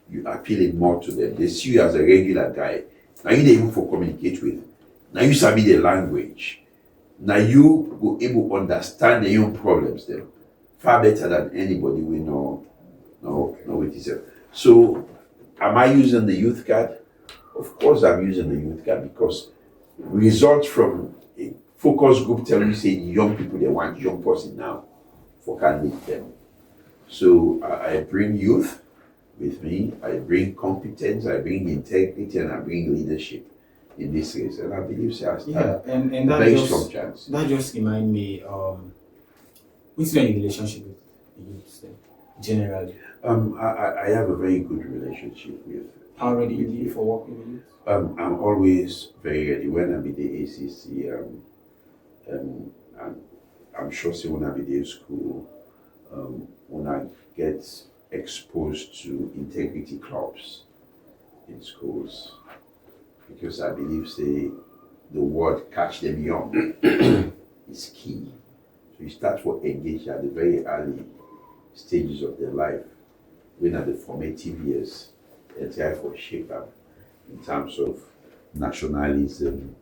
You appealing more to them. They see you as a regular guy. Now you able to communicate with. Now you sabi the language. Now you go able to understand their own problems them far better than anybody we know with yourself. So am I using the youth card? Of course I'm using the youth card because results from a focus group tell me say young people they want young person now for can lead them. So I bring youth with me, I bring competence, I bring integrity, and I bring leadership in this case. And I believe I stand and that very just, strong chance. That just remind me, what's your relationship with the youth then? generally? I have a very good relationship with. How ready you with be for work with the youth? I'm always very ready when I'm in the ACC. I'm sure say when I'm in the school, when I get exposed to integrity clubs in schools, because I believe say the word catch them young is key. So you start to engage at the very early stages of their life, when at the formative years, and try for shape up in terms of nationalism,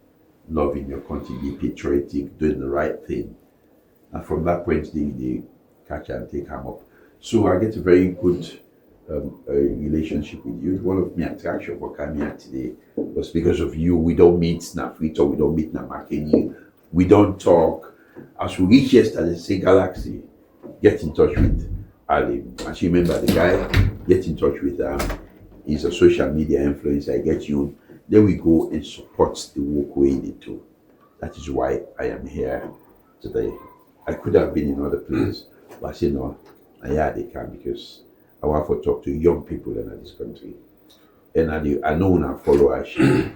loving your country, be patriotic, doing the right thing. And from that point, they catch and take them up. So I get a very good relationship with you. One of my attraction for coming here today was because of you. We don't meet na free talk, we don't meet na Makeni, we don't talk. As we reach yesterday, say Galaxy, get in touch with Ali. As you remember the guy, get in touch with he's a social media influencer, I get you. Then we go and support the work we need to. That is why I am here today. I could have been in other places, but I say no, they can, because I want to talk to young people in this country. And I know when I follow actually,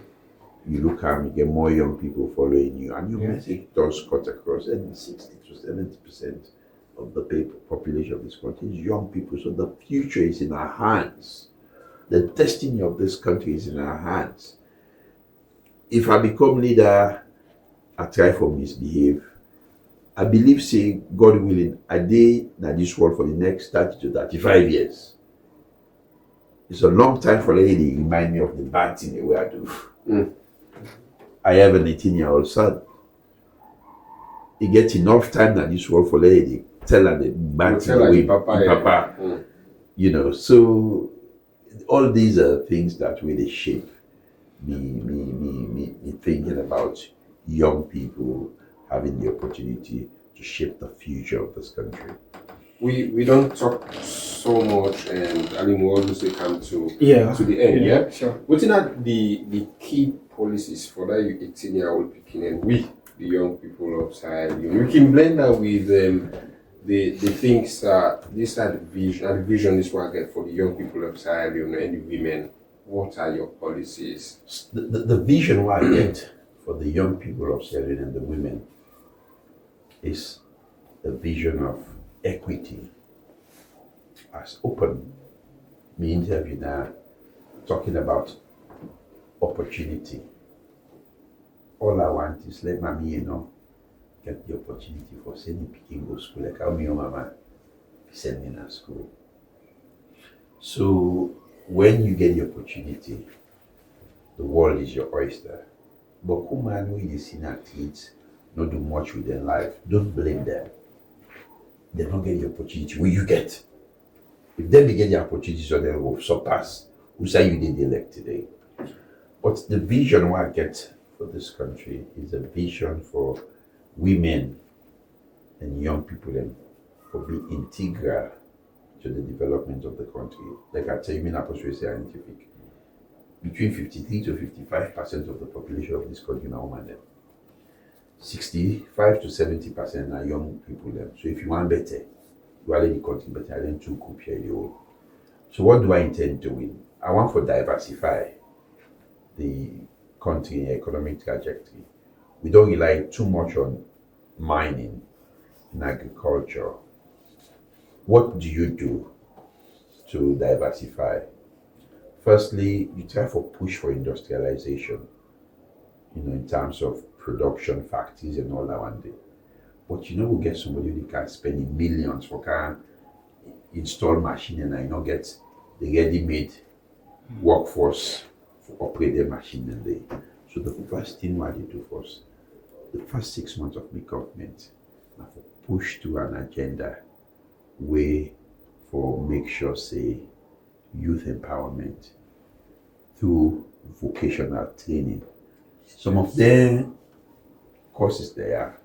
you look at me, get more young people following you, and your message does cut across, and 60 to 70% of the population of this country is young people. So the future is in our hands. The destiny of this country is in our hands. If I become leader, I try for misbehave. I believe, say, God willing, a day in this world for the next 30 to 35 years. It's a long time for a lady, remind me of the bad thing the way I do. I have an 18-year-old son. He gets enough time in this world for a lady, tell her the bad thing the way Papa. You know, so all these are things that really shape me thinking about young people having the opportunity to shape the future of this country. We don't talk so much, and I mean we always come to the end. Yeah, sure. Looking at the key policies for that you 18-year-old picking, and we the young people outside, we can blend that with the things these are the vision is what I get for the young people outside, and the women. What are your policies? The vision what I get for the young people of Sierra Leone and the women is the vision of equity as open. Me interview now talking about opportunity. All I want is let mommy, get the opportunity for sending picking go school, like how me or mama send me to school. So when you get the opportunity, the world is your oyster. But come on, we the senior kids not do much with their life. Don't blame them. They don't get the opportunity. Will you get? If they get the opportunity, so they will surpass who say you did elect today. But the vision what I get for this country is a vision for women and young people and for being integral to the development of the country. Like I tell you, scientific. Between 53 to 55% of the population of this country are women. 65 to 70% are young people. So if you want better, you are the country better than two compare you. So what do I intend doing? I want to diversify the country economic trajectory. We don't rely too much on mining and agriculture. What do you do to diversify? Firstly, you try to push for industrialization, in terms of production factories and all that one day. But we'll get somebody who can spend millions for can install machine and I not get the ready-made workforce for operate the machine and they. So the first thing what they do first, the first 6 months of the government, have to push to an agenda way for make sure say youth empowerment through vocational training. Some of them courses there.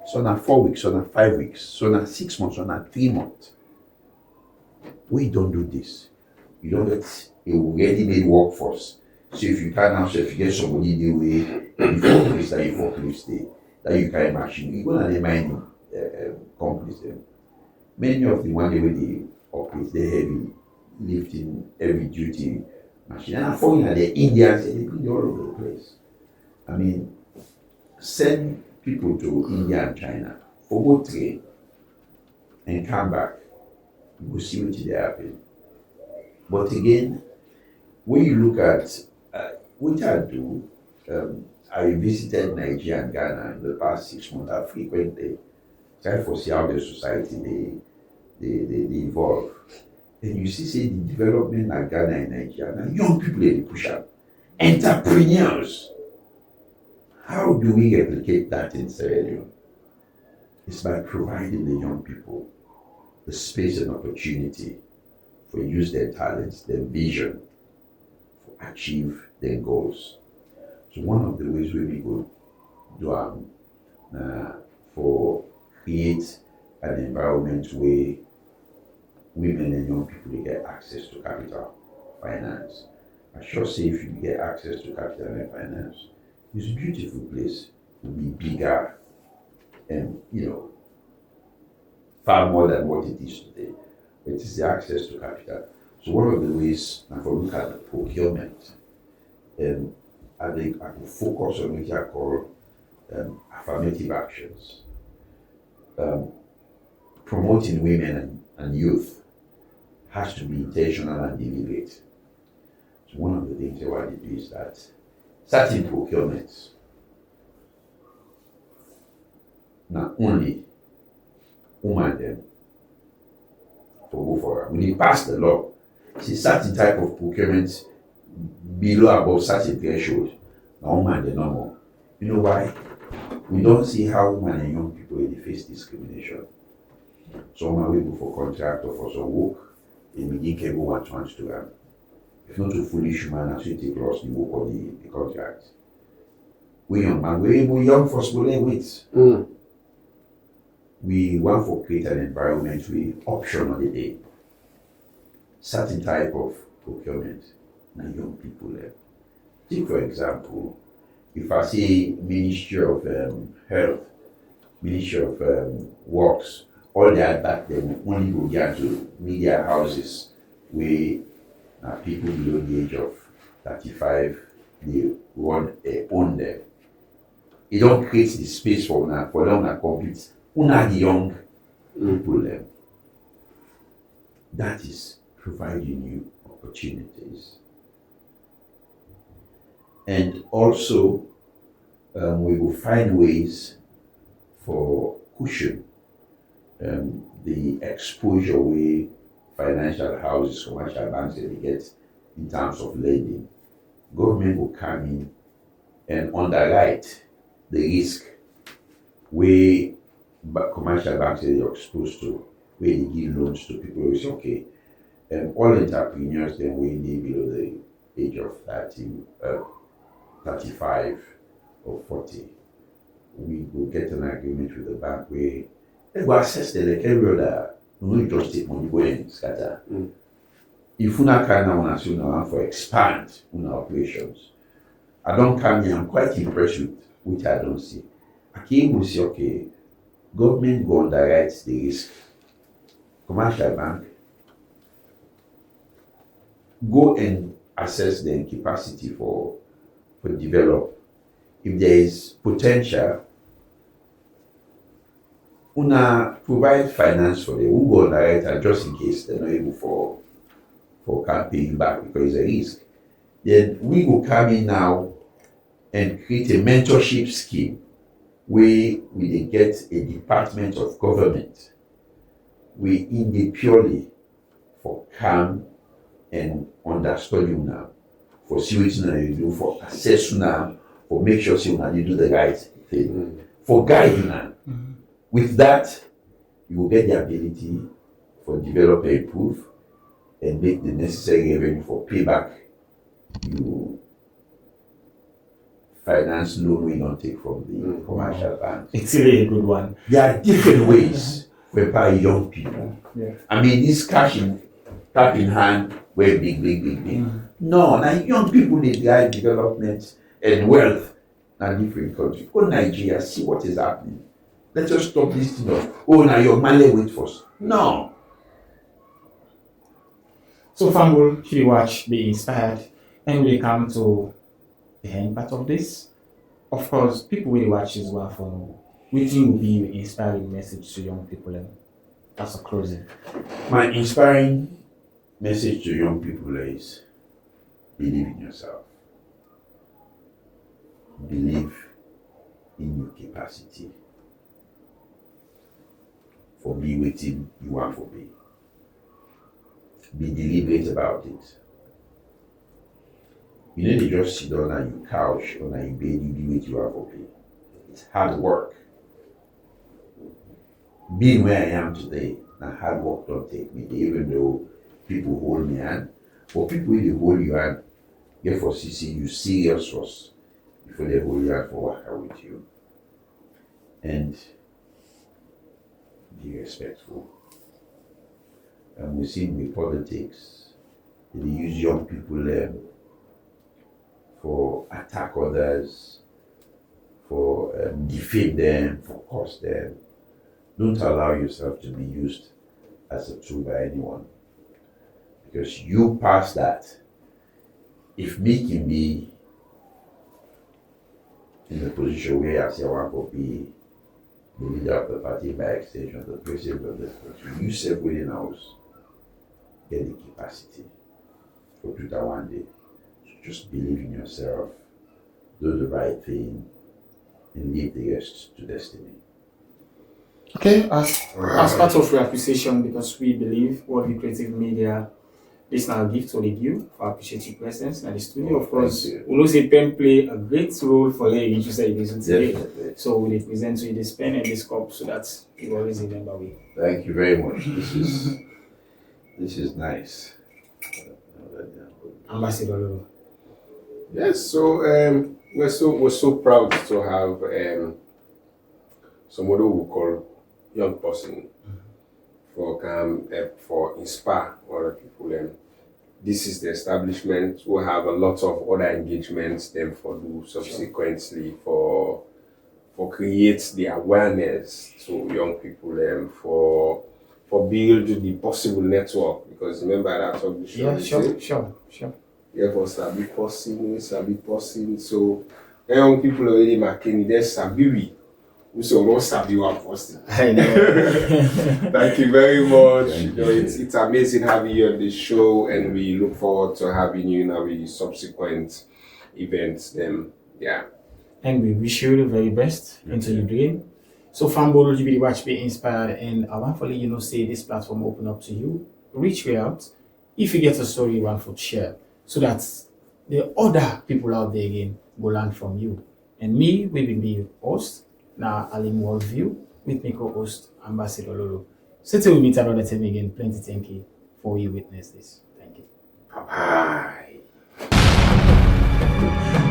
So now 4 weeks, so now 5 weeks, so now 6 months, so now 3 months. We don't do this. You don't get a ready-made workforce. So if you can now, so if you get somebody the way before place that you forklift stay, that you carry machine, you go and the mining companies. Many of the one they operate the heavy lifting, heavy duty machine. And for the Indians, they've been all over the place. I mean, send people to India and China for both trade and come back. You will see what they happen. But again, when you look at what I do, I visited Nigeria and Ghana in the past 6 months. I frequently try to see how the society they evolve. And you see, say the development in Ghana and Nigeria, now young people they push up. Entrepreneurs. How do we replicate that in Sierra Leone? It's by providing the young people the space and opportunity for use their talents, their vision, for achieve their goals. So one of the ways we go do for create an environment where women and young people get access to capital, finance. I sure say if you get access to capital and finance, it's a beautiful place to be bigger and far more than what it is today. It is the access to capital. So one of the ways, now for look at the procurement, I think I can focus on what I call affirmative actions. Promoting women and youth has to be intentional and deliberate. So one of the things I want to do is that certain procurements, not only women them for go for when they pass the law, see certain type of procurement below above certain threshold, now women they normal. You know why? We don't see how women and young people they face discrimination. Some are able for contract or for some work, they begin cable what wants to have. If not a foolish man, as you take loss the work or the contract. We young man, we young for school with. We want to create an environment with option on the day. Certain type of procurement and young people there. Take for example, if I say Ministry of Health, Ministry of Works, all that back then only go get to media houses where people below the age of 35 they own them. It don't create the space for them to compete. The young people them. That is providing you opportunities. And also we will find ways for cushion the exposure way financial houses, commercial banks that they get in terms of lending. Government will come in and underwrite the risk where commercial banks that they're exposed to, where they give loans to people who say, okay, all entrepreneurs then when they below the age of 35 or 40, we will get an agreement with the bank where they will assess the like every other, you just take money go and scatter. If you not can for expand on operations, I don't come here, I'm quite impressed with which I don't see. I came will say, okay, government go underwrite the risk. Commercial bank go and assess the capacity for develop. If there is potential, una provide finance for them. Who go underwrite just in case they're not able for paying back because it's a risk. Then we will come in now and create a mentorship scheme where we get a department of government. We in the purely for come and understudy now, for see what you do, for assess now, for make sure you do the right thing, for guide now. With that, you will get the ability for develop and improve and make the necessary revenue for payback you finance loan we don't take from the commercial banks. It's really a good one. There are different ways to empower young people. Yeah. I mean, this cash in tap in hand, where big. No, now young people need drive development and wealth in different countries. Go to Nigeria, see what is happening. Let's just stop this thing of, now your money wait first. No. So Fambul, should you watch, be inspired, and we come to the end part of this. Of course, people will watch this well for which will be your inspiring message to young people. And that's a closing. My inspiring message to young people is believe in yourself. Believe in your capacity for be waiting you want for be. Be deliberate about it. You need to just sit down on your couch or on your bed, you be what you want for be. It's hard work. Being where I am today, now hard work don't take me there, even though people hold me hand. But people will hold your hand, get for CC you serious first before they hold your hand for working with you. And be respectful. And we see with politics, they use young people for attack others, for defame them, for curse them. Don't allow yourself to be used as a tool by anyone. Because you pass that. If me can be in the position where I say I want to be the leader of the party, by extension, the president of this country, you self within house, get the capacity for do that one day. So just believe in yourself, do the right thing, and leave the rest to destiny. Okay, as part of your appreciation, because we believe Worldview Creative Media, this now gift to you for appreciate your presence in the studio. Of course, we know say pen play a great role for you interested in this today. Definitely. So we will present to you this pen and this cup so that you always remember we. Thank you very much. This is nice. Ambassador Lolo. Yes, so we're so proud to have somebody who we call young person for inspire other people. This is the establishment. We have a lot of other engagements then for do subsequently for create the awareness to young people for build the possible network, because remember that I talked the show. Yeah, sure. Yeah, for sabi person. So young people already Makeni, there's sabi we so don't sabi one person. I know. Thank you very much. It's amazing having you on the show, and we look forward to having you in our subsequent events. And we wish you the very best into your dream. So Fambolo, you really watch, be inspired, and I want to say this platform open up to you. Reach way out. If you get a story you want to share, so that the other people out there again will learn from you. And me, we will be your host. Now, Alim Worldview with my co-host, Ambassador Lolo. So till we meet another time again, plenty thank you for you witness this. Thank you. Bye-bye.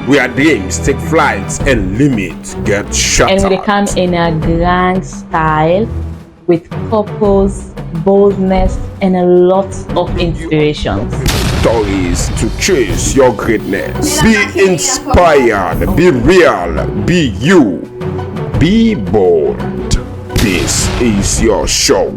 Where dreams take flights and limits get shattered. And we come in a grand style with purpose, boldness, and a lot of inspirations. Stories to chase your greatness. Be inspired, be real, be you, be bold. This is your show.